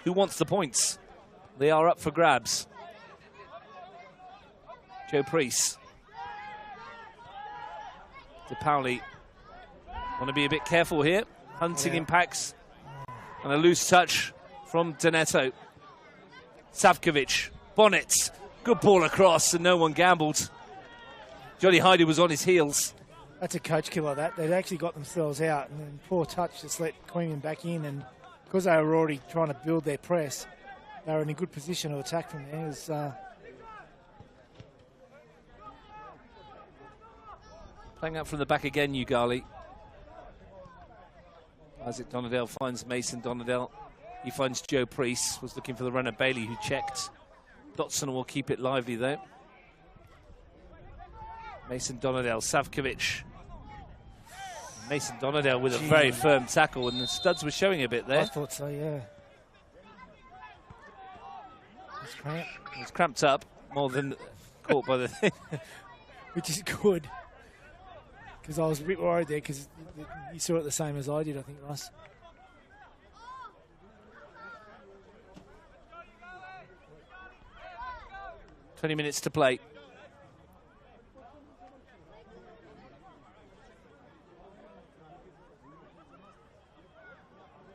Who wants the points? They are up for grabs. Joe Priest. De Pauli want to be a bit careful here. Hunting impacts And a loose touch from Doneto. Savkovic, Bonnet, good ball across and no one gambled. Johnny Hyde was on his heels. That's a coach killer, that. They'd actually got themselves out, and then poor touch just let Queanbeyan back in, and because they were already trying to build their press, they were in a good position to attack from there. It was, playing out from the back again, Yoogali. Isaac Donadell finds Mason Donadell. He finds Joe Priest, was looking for the runner Bailey, who checked. Dotson will keep it lively, though. Mason Donadell, Savkovic. Mason Donadell with a very firm tackle, and the studs were showing a bit there. I thought so, yeah. It's cramped. It's cramped up more than caught by the thing. Which is good. Because I was a bit worried there, because you saw it the same as I did, I think, Russ. "20 minutes to play."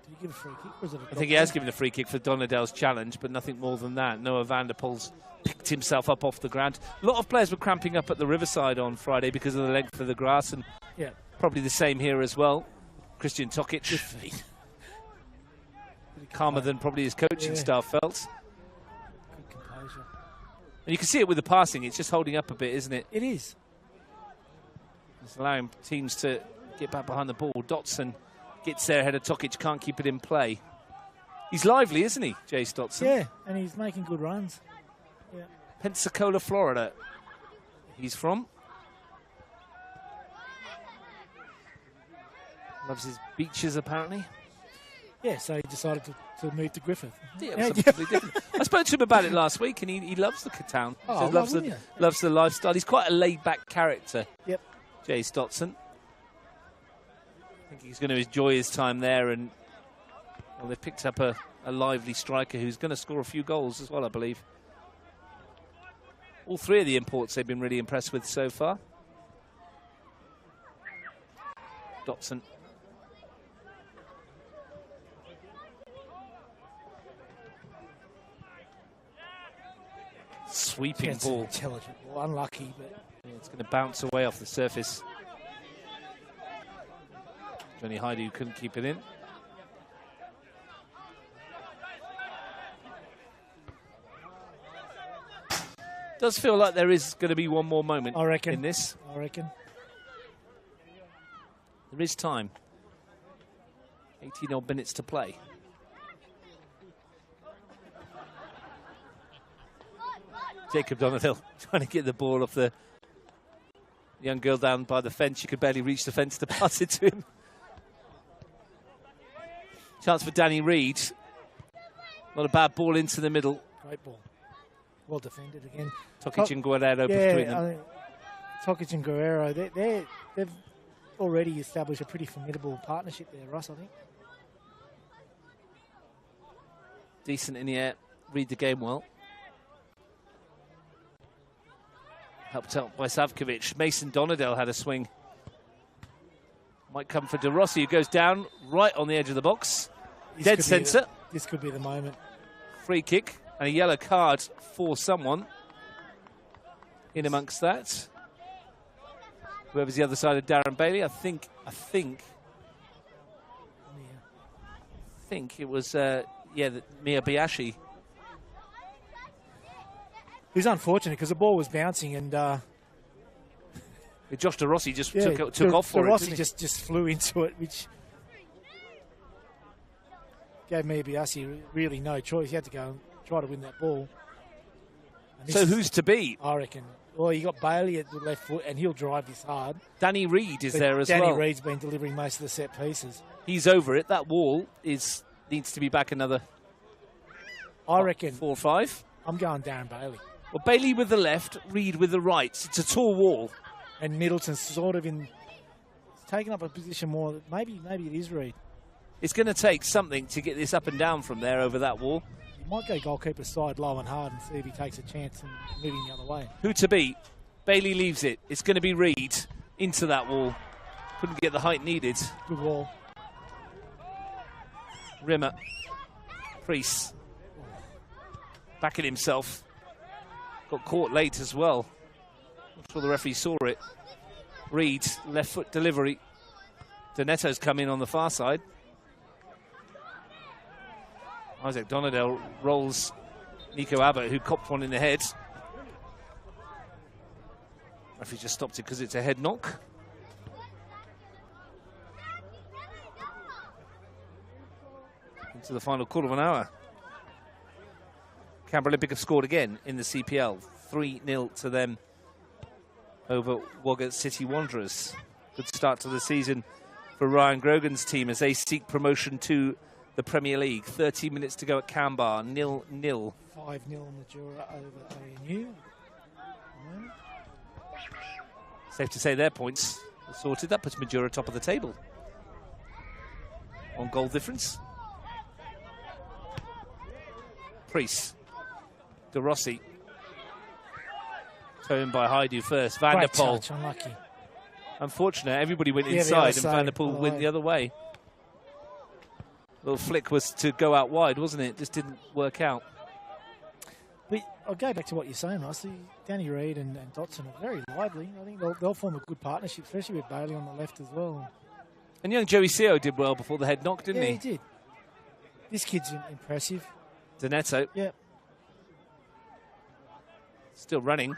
Did he give a free kick? Or was it a I think he has given a free kick for Donadell's challenge, but nothing more than that. Noah van der Poel's picked himself up off the ground. A lot of players were cramping up at the Riverside on Friday because of the length of the grass, and yeah, probably the same here as well. Christian Tokic, calmer than probably his coaching staff felt. Good composure. And you can see it with the passing. It's just holding up a bit, isn't it? It is. It's allowing teams to get back behind the ball. Dotson gets there ahead of Tokic, can't keep it in play. He's lively, isn't he, Jace Dotson? Yeah, and he's making good runs. Yeah. Pensacola, Florida. He's from. Loves his beaches, apparently. Yeah, so he decided to move to Griffith. Yeah, it was something different. I spoke to him about it last week, and he loves the town. Oh, He loves the lifestyle. He's quite a laid-back character. Yep. Jace Dotson. I think he's going to enjoy his time there, and well, they've picked up a lively striker who's going to score a few goals as well, I believe. All three of the imports they've been really impressed with so far. Dotson. Sweeping ball. Intelligent ball. Unlucky, but yeah, it's going to bounce away off the surface. Johnny Hyde, who couldn't keep it in. Does feel like there is going to be one more moment, I reckon. in this. I reckon. There is time. 18 odd minutes to play. Jacob Donadell trying to get the ball off the young girl down by the fence. She could barely reach the fence to pass it to him. Chance for Danny Reid. Not a bad ball into the middle. Great ball. Well defended again. Tokic and Guerrero between them. I think Tokic and Guerrero, they've already established a pretty formidable partnership there, Russ, I think. Decent in the air. Read the game well. Helped out by Savkovic. Mason Donadell had a swing. Might come for De Rossi, who goes down right on the edge of the box. Dead centre. This could be the moment. Free kick and a yellow card for someone in amongst that. Whoever's the other side of Darren Bailey, I think it was Mia Biashi. It was unfortunate because the ball was bouncing and Josh De Rossi just took off for De Rossi it. just flew into it, which gave Mia Biashi really no choice. He had to go and try to win that ball. So who's to beat? I reckon. Well, you got Bailey at the left foot, and he'll drive this hard. Danny Reid is there as Danny well. Danny Reid's been delivering most of the set pieces. He's over it. That wall needs to be back another. I reckon 4 or 5. I'm going Darren Bailey. Well, Bailey with the left, Reid with the right. It's a tall wall. And Middleton's sort of taking up a position more. Maybe it is Reid. It's going to take something to get this up and down from there over that wall. He might go goalkeeper side low and hard and see if he takes a chance and moving the other way. Who to beat? Bailey leaves it. It's going to be Reid into that wall. Couldn't get the height needed. Good wall. Rimmer. Priest. Backing himself. Got caught late as well. I'm sure the referee saw it. Reed, left foot delivery. Donetto's come in on the far side. Isaac Donadell rolls Nico Abbott, who copped one in the head. Referee just stopped it because it's a head knock. Into the final quarter of an hour. Canberra Olympic have scored again in the CPL. 3-0 to them over Wagga City Wanderers. Good start to the season for Ryan Grogan's team as they seek promotion to the Premier League. 30 minutes to go at Canberra, 0-0. 5-0 Majura over ANU. Safe to say their points are sorted. That puts Majura top of the table. On goal difference. Priest. De Rossi. Thrown by Haidu first. Van der Poel. Touch, unlucky. Unfortunate, everybody went inside and Van der Poel went the other way. Little flick was to go out wide, wasn't it? Just didn't work out. But I'll go back to what you're saying, Ross. Danny Reid and Dotson are very lively. I think they'll form a good partnership, especially with Bailey on the left as well. And young Joey Seo did well before the head knock, didn't he? Yeah, he did. This kid's impressive. Donetto. Yeah. Still running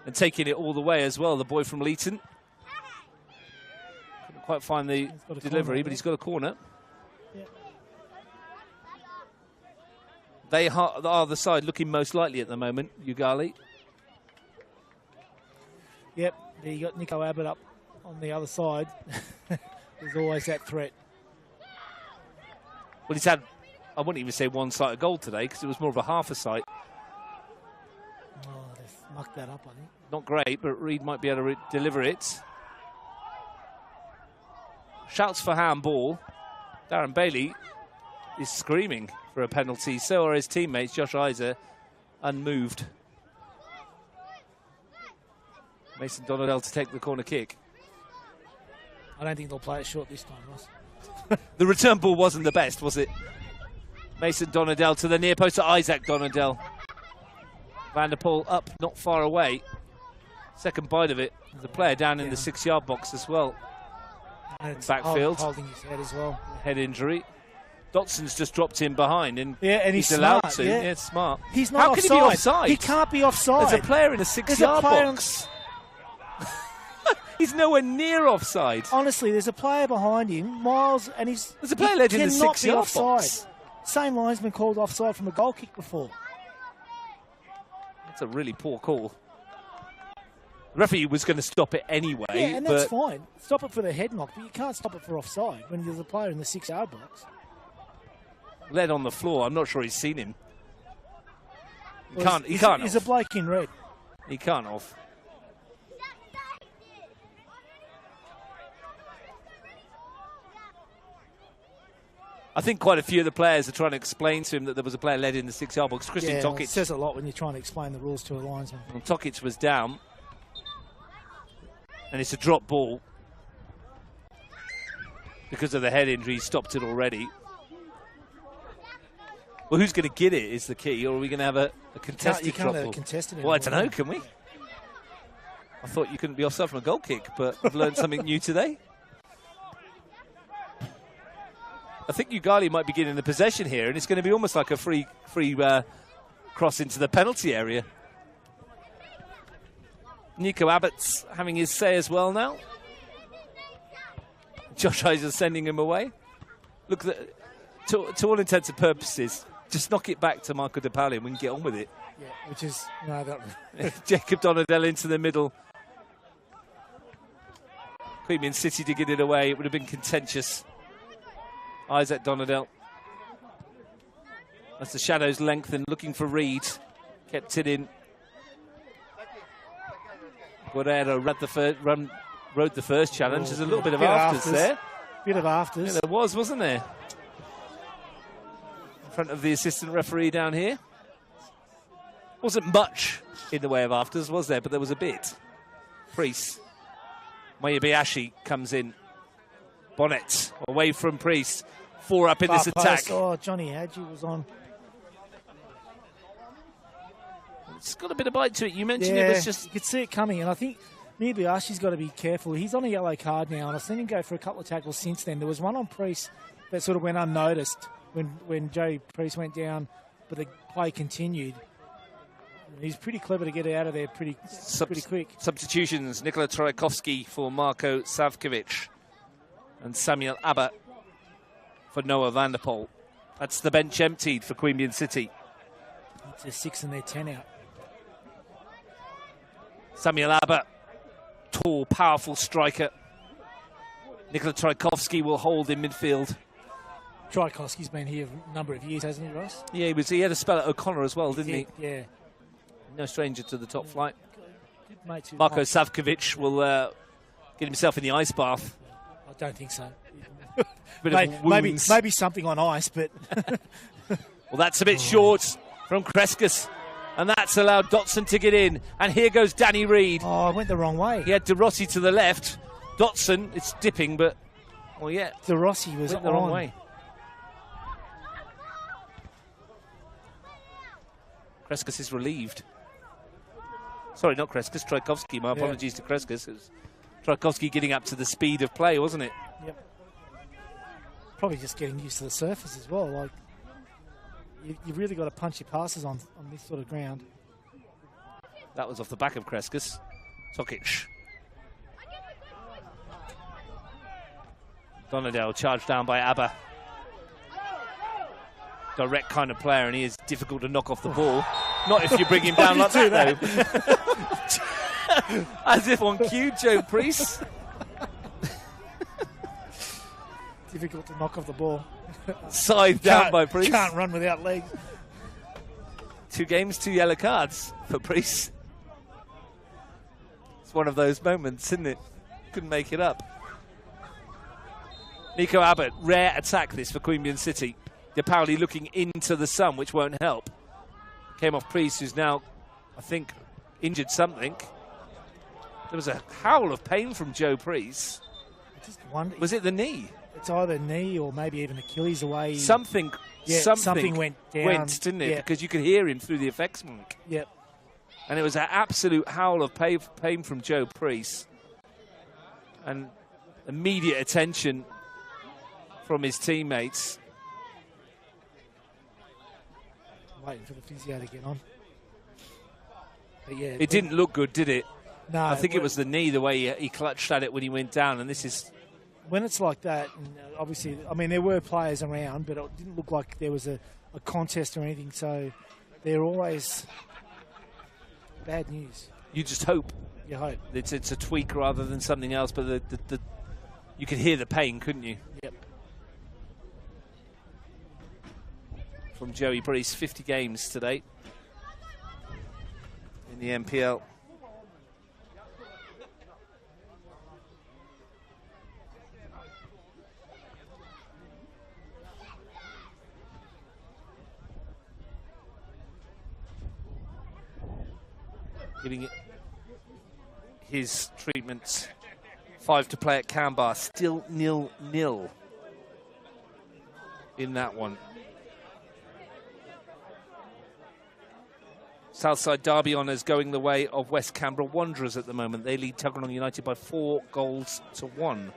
and taking it all the way as well. The boy from Leeton. Couldn't quite find the delivery, but he's got a corner. Yeah. They are the side looking most likely at the moment, Yoogali. Yep, you got Nico Abbott up on the other side. There's always that threat. Well, he's had, I wouldn't even say one-sighted goal today because it was more of a half a sight. Oh, they've mucked that up, I think. Not great, but Reed might be able to deliver it. Shouts for handball. Darren Bailey is screaming for a penalty. So are his teammates, Josh Isa, unmoved. Mason Donadell to take the corner kick. I don't think they'll play it short this time, Ross. The return ball wasn't the best, was it? Mason Donadell to the near post to Isaac Donadell. Van der Poel up, not far away. Second bite of it. There's a player down in the 6-yard box as well. Backfield. Holding his head as well. Head injury. Dotson's just dropped in behind and he's allowed smart, to. Yeah, it's smart. He's not How offside. can he be offside? He can't be offside. There's a player in a 6-yard box. He's nowhere near offside. Honestly, there's a player behind him, Miles, and there's a player led in the 6-yard box. Same linesman called offside from a goal kick before. That's a really poor call. The referee was going to stop it anyway. Yeah, and that's fine. Stop it for the head knock, but you can't stop it for offside when there's a player in the 6-yard box. Led on the floor. I'm not sure he's seen him. He can't. He's a bloke in red. He can't off. I think quite a few of the players are trying to explain to him that there was a player led in the 6-yard box. Christian Tokic. It says a lot when you're trying to explain the rules to a linesman. Well, Tokic was down. And it's a drop ball. Because of the head injury, he stopped it already. Well, who's going to get it is the key, or are we going to have a contested drop ball? Well, I don't know, can we? I thought you couldn't be offside from a goal kick, but we've learned something new today. I think Yoogali might be getting the possession here, and it's going to be almost like a free cross into the penalty area. Nico Abbott's having his say as well now. Josh Isa sending him away. Look, to all intents and purposes, just knock it back to Marco De Paoli and we can get on with it. Yeah, which is... No, Jacob Donadell into the middle. Queanbeyan City to get it away. It would have been contentious. Isaac Donadell. As the shadows lengthen, looking for Reed. Kept it in. Guerrero rode the first challenge. There's a little bit of afters there. Bit of afters. Yeah, there was, wasn't there? In front of the assistant referee down here. Wasn't much in the way of afters, was there? But there was a bit. Priest. Mayabayashi comes in. Bonnet away from Priest. 4 up in this attack. Oh, Johnny Hadji was on. It's got a bit of bite to it. You mentioned it was just... You could see it coming, and I think Miyabayashi's got to be careful. He's on a yellow card now, and I've seen him go for a couple of tackles since then. There was one on Priest that sort of went unnoticed when Joey Priest went down, but the play continued. He's pretty clever to get out of there pretty quick. Substitutions, Nikola Trojakovski for Marko Savkovic and Samuel Abba for Noah van der Poel. That's the bench emptied for Queanbeyan City. It's their 6 and their 10 out. Samuel Abba, tall, powerful striker. Nikola Trojakovski will hold in midfield. Trojakovski's been here a number of years, hasn't he, Ross? Yeah, he had a spell at O'Connor as well, didn't he? Yeah. No stranger to the top flight. Mate, Marko Savkovic will get himself in the ice bath. I don't think so. Maybe something on ice, but... Well, that's a bit short from Kreskus. And that's allowed Dotson to get in. And here goes Danny Reid. Oh, it went the wrong way. He had De Rossi to the left. Dotson, it's dipping, but... Well, yeah. De Rossi was went the wrong way. Kreskus is relieved. Sorry, not Kreskus, Trojakovski. My apologies to Kreskus. It was Trojakovski getting up to the speed of play, wasn't it? Yep. Probably just getting used to the surface as well. Like, you've really got to punch your passes on this sort of ground. That was off the back of Kreskus. Tokic. Donadel charged down by Abba. Direct kind of player, and he is difficult to knock off the ball. Not if you bring him down like that, though. As if on cue, Joe Priest. Difficult to knock off the ball. Scythed down by Priest. Can't run without legs. 2 games, 2 yellow cards for Priest. It's one of those moments, isn't it? Couldn't make it up. Nico Abbott, rare attack this for Queanbeyan City. They're apparently looking into the sun, which won't help. Came off Priest, who's now, I think, injured something. There was a howl of pain from Joe Priest. Just wonder, was it the knee? It's either knee or maybe even Achilles away. Something went down. Didn't it? Because you could hear him through the effects mic. Yep. And it was an absolute howl of pain from Joe Priest. And immediate attention from his teammates. Waiting for the physio to get on. But yeah, it didn't look good, did it? No. I think it was the knee, the way he clutched at it when he went down, and this is... When it's like that, and obviously, I mean, there were players around, but it didn't look like there was a contest or anything, so they're always bad news. You just hope. You hope. It's a tweak rather than something else, but you could hear the pain, couldn't you? Yep. From Joey Priest, 50 games today in the NPL. Giving it his treatments. 5 to play at Queanbeyan. Still 0-0 in that one. Southside Derby honours going the way of West Canberra Wanderers at the moment. They lead Tuggeranong United by 4-1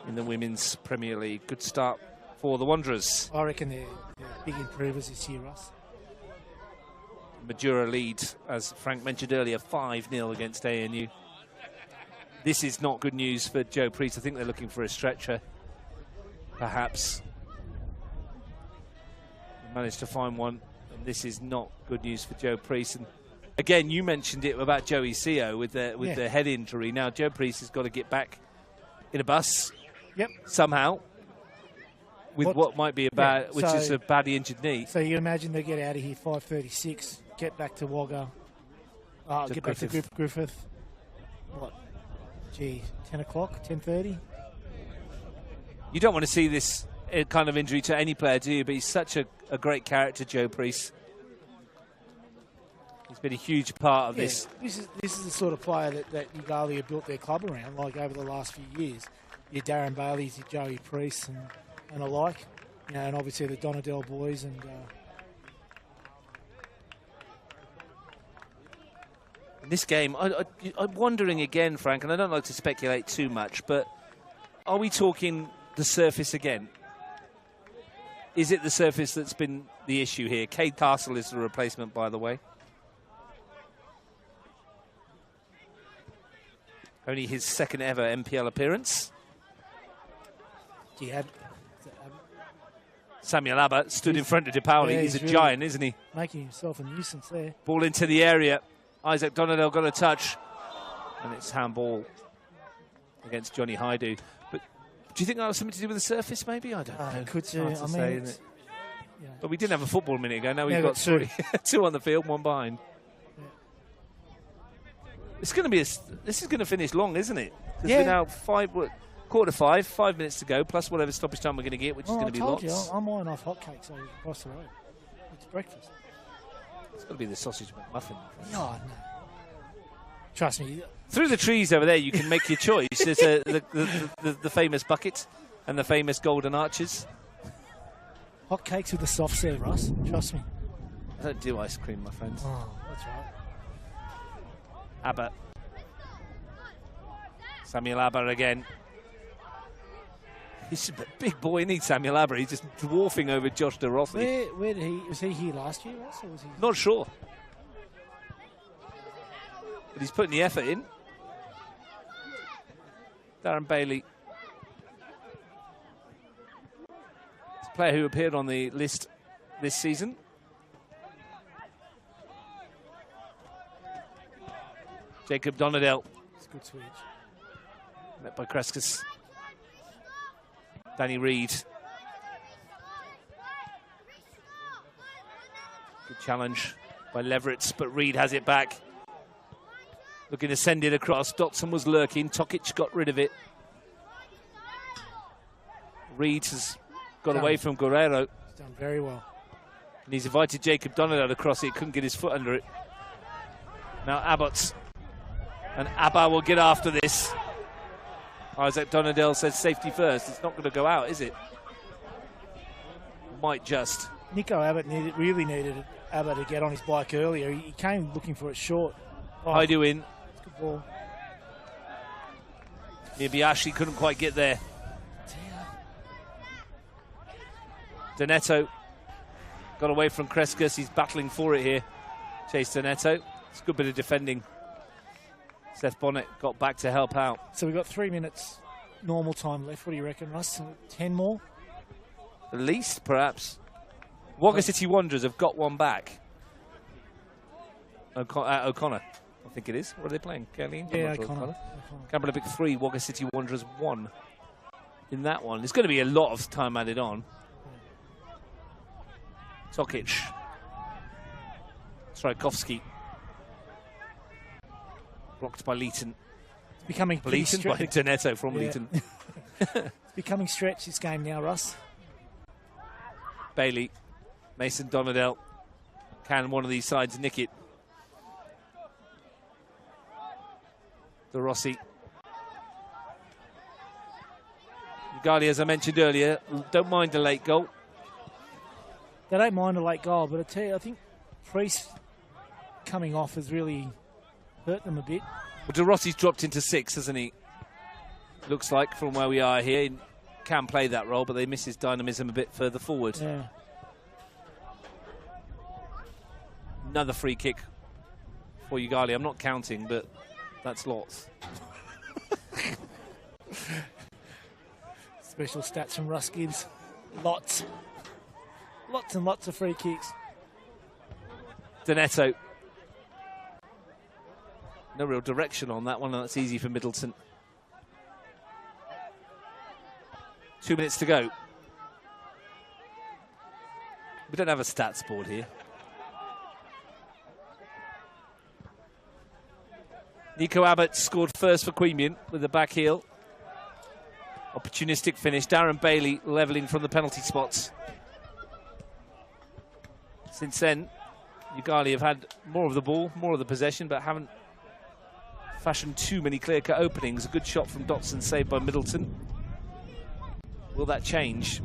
in the Women's Premier League. Good start for the Wanderers. I reckon they're big improvers this year, Ross. Madura lead, as Frank mentioned earlier, 5-0 against ANU. This is not good news for Joe Priest. I think they're looking for a stretcher, perhaps. Managed to find one. This is not good news for Joe Priest. And again, you mentioned it about Joey Seo with the head injury. Now Joe Priest has got to get back in a bus somehow with what might be a bad, which is a badly injured knee. So you imagine they get out of here 5:36, get back to Wagga, get back to Griffith. What? Gee, 10 o'clock, 10:30. You don't want to see this kind of injury to any player, do you? But he's such a great character, Joe Priest. He's been a huge part of this. This is the sort of player that Yoogali have built their club around, like over the last few years. Your Darren Baileys, your Joey Priest, and and alike. You know, and obviously the Donadell boys and. In this game, I'm wondering again, Frank, and I don't like to speculate too much, but are we talking the surface again? Is it the surface that's been the issue here? Cade Castle is the replacement, by the way. Only his second ever NPL appearance. Samuel Abbott stood in front of De Pauli. Yeah, he's a really giant, isn't he? Making himself a nuisance there. Ball into the area. Isaac Donadell got a touch. And it's handball against Johnny Haidu. But do you think that was something to do with the surface, maybe? I don't know. Could do. Hard to say, isn't it? Yeah. But we didn't have a football a minute ago. Now we've Yeah, got two. two on the field, one behind. Yeah. It's going to be this is going to finish long, isn't it? Because Yeah. we're now quarter to 5 minutes to go, plus whatever stoppage time we're going to get, which is going to be lots. I told you, I'm eyeing off hotcakes over across the road. It's breakfast. It's got to be the sausage McMuffin. Oh, no. Trust me. Through the trees over there, you can make your choice. There's the famous bucket and the famous golden arches. Hotcakes with a soft serve, Russ. Trust me. I don't do ice cream, my friends. Oh, that's right. Abbott. Samuel Abbott again. He's a big boy, isn't he, Samuel Abbott? He's just dwarfing over Josh De Rossi. Where did he... Was he here last year, Russ, or was he... Not sure. But he's putting the effort in. Darren Bailey. It's a player who appeared on the list this season. Jacob Donadell. It's a good switch. Met by Kreskus. Danny Reid. Good challenge by Leverett, but Reid has it back. Looking to send it across. Dotson was lurking. Tokic got rid of it. Reid has got away from Guerrero. He's done very well. And he's invited Jacob Donadell across it. Couldn't get his foot under it. Now Abbott. And Abba will get after this. Isaac Donadell says safety first. It's not going to go out, is it? Might just. Nico Abbott really needed Abba to get on his bike earlier. He came looking for it short. Oh, Haidu in. it's a good ball. Miyabiashi couldn't quite get there. Doneto got away from Kreskus. He's battling for it here. Chase Doneto. It's a good bit of defending. Seth Bonnet got back to help out. So we've got 3 minutes normal time left. What do you reckon, Russ? 10 more? At least, perhaps. Wagga City Wanderers have got one back. O'Connor, I think it is. What are they playing? Kelly? Yeah, O'Connor. Campbell Olympic 3, Wagga City Wanderers 1. In that one, there's going to be a lot of time added on. Tokic. Strajkovski. Blocked by Leeton. It's becoming Leeton by Doneto from Yeah. Leeton. It's becoming stretched, this game now, Russ. Bailey. Mason Donadell. Can one of these sides nick it? De Rossi. Yoogali, as I mentioned earlier, don't mind a late goal. They don't mind a late goal, but I tell you, I think Priest coming off has really hurt them a bit. Well, De Rossi's dropped into 6, hasn't he? Looks like from where we are here. He can play that role, but they miss his dynamism a bit further forward. Yeah. Another free kick for Yoogali. I'm not counting, but that's lots. Special stats from Russ Gibbs. Lots. Lots and lots of free kicks. Doneto. No real direction on that one. That's easy for Middleton. 2 minutes to go. We don't have a stats board here. Nico Abbott scored first for Queanbeyan with a back heel. Opportunistic finish. Darren Bailey levelling from the penalty spots. Since then, Yoogali have had more of the ball, more of the possession, but haven't fashioned too many clear-cut openings. A good shot from Dotson, saved by Middleton. Will that change?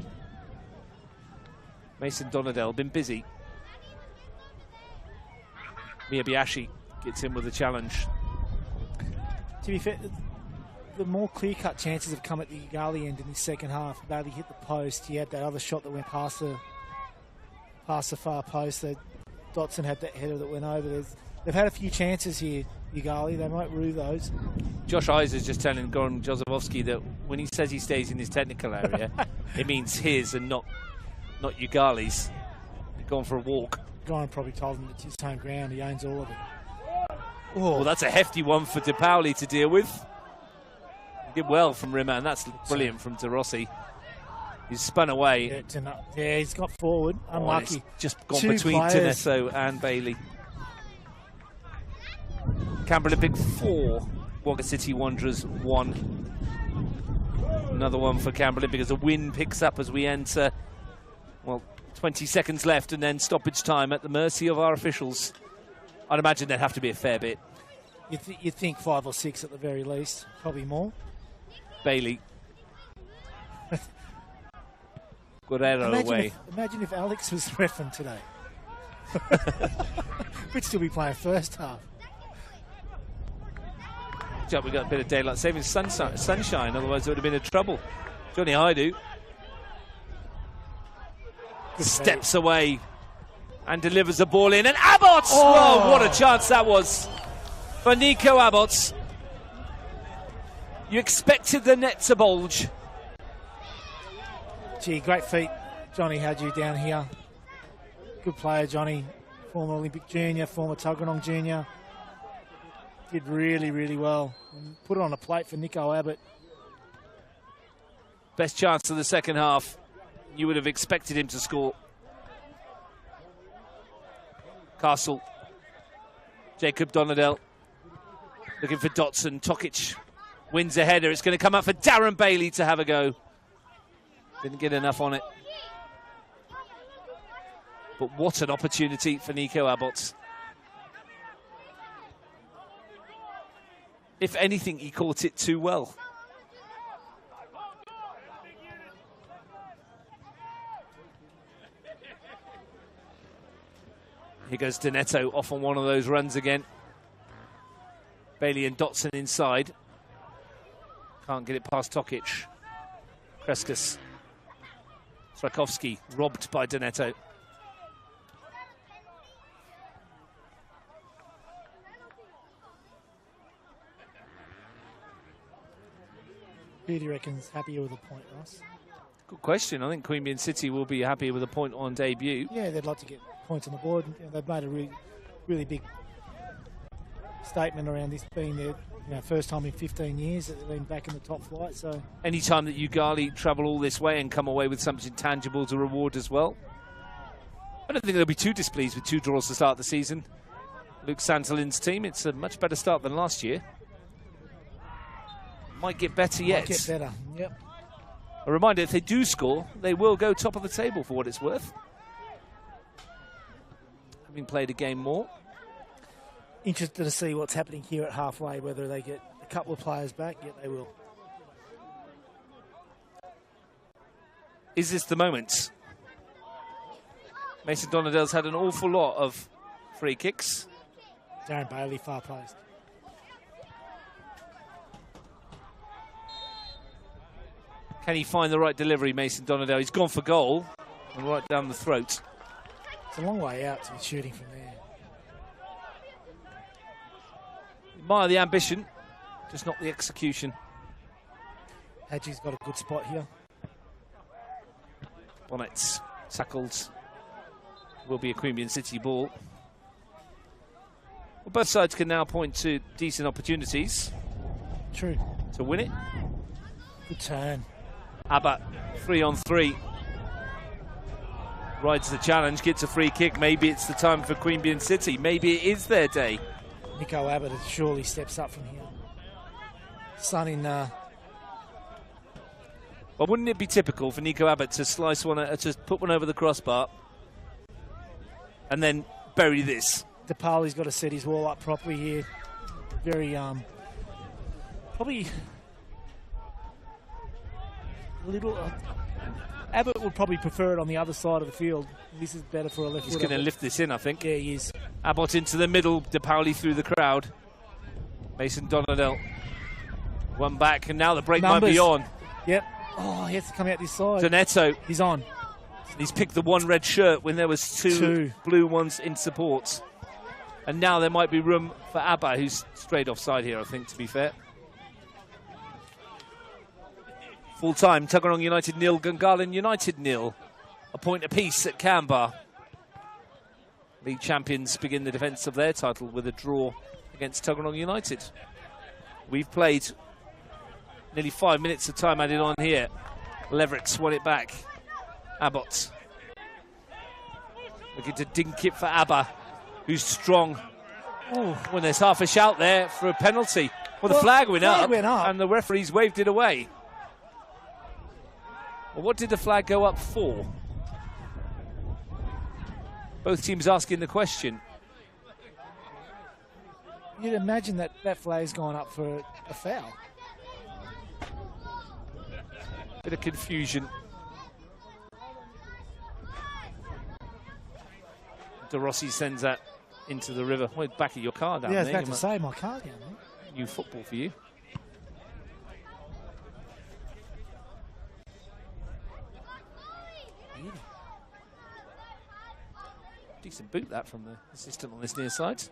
Mason Donadell been busy. Miyabiashi gets in with a challenge. To be fair, the more clear-cut chances have come at the Yoogali end in the second half. Bailey hit the post. He had that other shot that went past the far post. That Dotson had that header that went over. They've had a few chances here, Yoogali. They might rue those. Josh Iser's just telling Goran Jozefovski that when he says he stays in his technical area, it means his and not Yoogali's. They've gone for a walk. Goran probably told him it's his home ground. He owns all of it. Oh, well, that's a hefty one for De Pauli to deal with. He did well from Rimmer, and that's brilliant from De Rossi. He's spun away. Yeah, he's got forward. Unlucky. Just gone between Tenesso and Bailey. Canberra Olympic 4, Wagga City Wanderers 1. Another one for Canberra Olympic as the wind picks up as we enter, well, 20 seconds left and then stoppage time at the mercy of our officials. I'd imagine there'd have to be a fair bit. You'd think 5 or 6 at the very least, probably more. Bailey. Guerrero away. Imagine if Alex was reffing today. We'd still be playing first half. We got a bit of daylight saving sunshine, otherwise there would have been a trouble. Johnny Haidu steps away and delivers the ball in, and Abbott! Oh, what a chance that was for Nico Abbott. You expected the net to bulge. Gee, great feat, Johnny Haidu down here. Good player, Johnny. Former Olympic junior, former Tuggeranong junior. Did really, really well. And put it on a plate for Nico Abbott. Best chance of the second half. You would have expected him to score. Castle. Jacob Donadell. Looking for Dotson. Tokic wins a header. It's going to come up for Darren Bailey to have a go. Didn't get enough on it. But what an opportunity for Nico Abbott. If anything, he caught it too well. Here goes Donetto off on one of those runs again. Bailey and Dotson inside. Can't get it past Tokic. Kreskas. Strakowski robbed by Donetto. Who do you reckon's happier with a point, Ross? Good question. I think Queanbeyan City will be happy with a point on debut. Yeah, they'd like to get points on the board. They've made a really big statement around this being their first time in 15 years that they've been back in the top flight. So any time that Yoogali travel all this way and come away with something tangible to reward as well. I don't think they'll be too displeased with 2 draws to start the season. Luke Santolin's team, it's a much better start than last year. Might get better yet. Might get better, yep. A reminder, if they do score, they will go top of the table for what it's worth. Having played a game more. Interested to see what's happening here at halfway, whether they get a couple of players back. Yet they will. Is this the moment? Mason Donadell's had an awful lot of free kicks. Darren Bailey, far post. Can he find the right delivery, Mason Donadell? He's gone for goal and right down the throat. It's a long way out to be shooting from there. Admire the ambition, just not the execution. Hadji's got a good spot here. Bonnets tackled. Will be a Queanbeyan City ball. Well, both sides can now point to decent opportunities. True. To win it. Good turn. Abbott, 3-on-3. Rides the challenge, gets a free kick. Maybe it's the time for Queanbeyan City. Maybe it is their day. Nico Abbott surely steps up from here. Sun in... Well, wouldn't it be typical for Nico Abbott to slice one, to put one over the crossbar and then bury this? De Pauli's got to set his wall up properly here. Very, probably... a little Abbott would probably prefer it on the other side of the field. This is better for a left He's footer. going to lift this in, I think. Yeah, he is. Abbott into the middle, De Pauli through the crowd. Mason Donadell. One back, and now the break might be on. Yep. Oh, he has to come out this side. Donetto. He's on. He's picked the one red shirt when there was two blue ones in support. And now there might be room for Abba, who's straight offside here, I think, to be fair. Full time, Tuggeranong United 0, Gungahlin United 0. A point apiece at Queanbeyan. League champions begin the defence of their title with a draw against Tuggeranong United. We've played nearly 5 minutes of time added on here. Leverett's won it back. Abbott looking to dink it for Abba, who's strong. Oh, when there's half a shout there for a penalty. Well, the flag went up, and the referees waved it away. Well, what did the flag go up for? Both teams asking the question. You'd imagine that that flag's gone up for a foul. Bit of confusion. De Rossi sends that into the river. Well, back of your car down there. Yeah, I was about to say, my car down there. New football for you. Decent boot that from the assistant on this near side.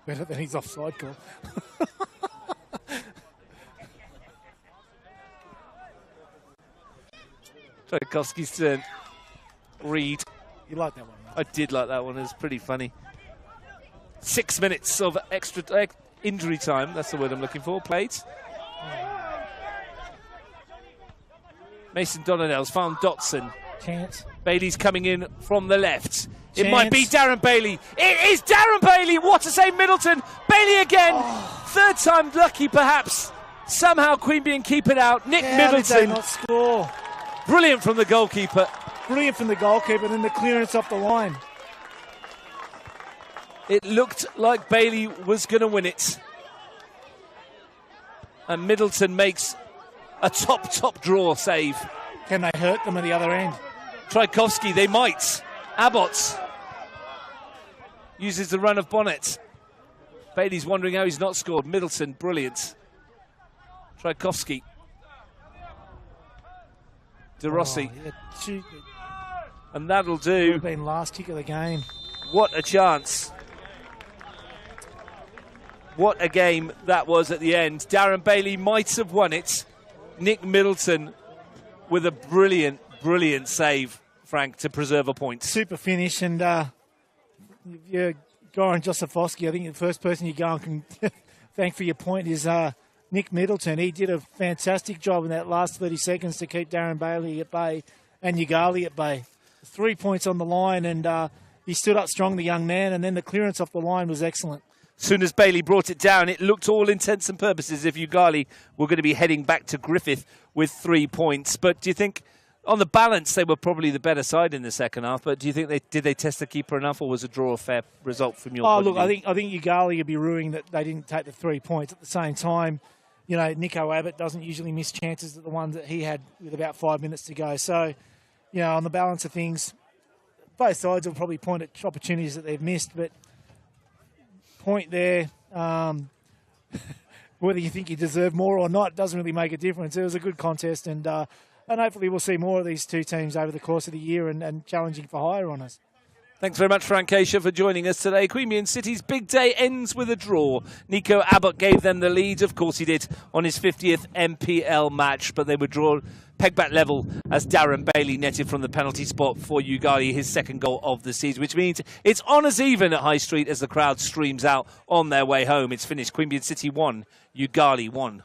Better than his offside call. Tchaikovsky's turn. Reed. You like that one, right? I did like that one. It was pretty funny. 6 minutes of extra injury time. That's the word I'm looking for. Played. Mason Donadell's found Dotson. Chance. Bailey's coming in from the left. It might be Darren Bailey. It is Darren Bailey. What to say, Middleton. Bailey again. Oh. Third time lucky, perhaps. Somehow Queanbeyan keep it out. Nick Middleton. How did they not score? Brilliant from the goalkeeper. Brilliant from the goalkeeper, then the clearance off the line. It looked like Bailey was going to win it. And Middleton makes a top draw save. Can they hurt them at the other end? Tchaikovsky, they might. Abbott uses the run of Bonnet. Bailey's wondering how he's not scored. Middleton, brilliant. Tchaikovsky. De Rossi. Yeah, and that'll do. Would have been last kick of the game. What a chance. What a game that was at the end. Darren Bailey might have won it. Nick Middleton with a brilliant save, Frank, to preserve a point. Super finish, and yeah, Goran Josifovsky, I think the first person you go and can thank for your point is Nick Middleton. He did a fantastic job in that last 30 seconds to keep Darren Bailey at bay and Yoogali at bay. 3 points on the line, and he stood up strong, the young man, and then the clearance off the line was excellent. Soon as Bailey brought it down, it looked all intents and purposes if Yoogali were going to be heading back to Griffith with 3 points. But do you think, on the balance, they were probably the better side in the second half? But do you think did they test the keeper enough, or was a draw a fair result from your point of view? I think Yoogali would be ruining that they didn't take the 3 points. At the same time, you know, Nico Abbott doesn't usually miss chances at the ones that he had with about 5 minutes to go. So, you know, on the balance of things, both sides will probably point at opportunities that they've missed, but point there. Whether you think you deserve more or not doesn't really make a difference. It was a good contest, and hopefully we'll see more of these two teams over the course of the year and challenging for higher honours. Thanks very much, Frank Asia, for joining us today. Queanbeyan City's big day ends with a draw. Nico Abbott gave them the lead. Of course he did on his 50th NPL match, but they were drawn peg-back level as Darren Bailey netted from the penalty spot for Yoogali, his second goal of the season, which means it's on as even at High Street as the crowd streams out on their way home. It's finished. Queanbeyan City 1, Yoogali 1.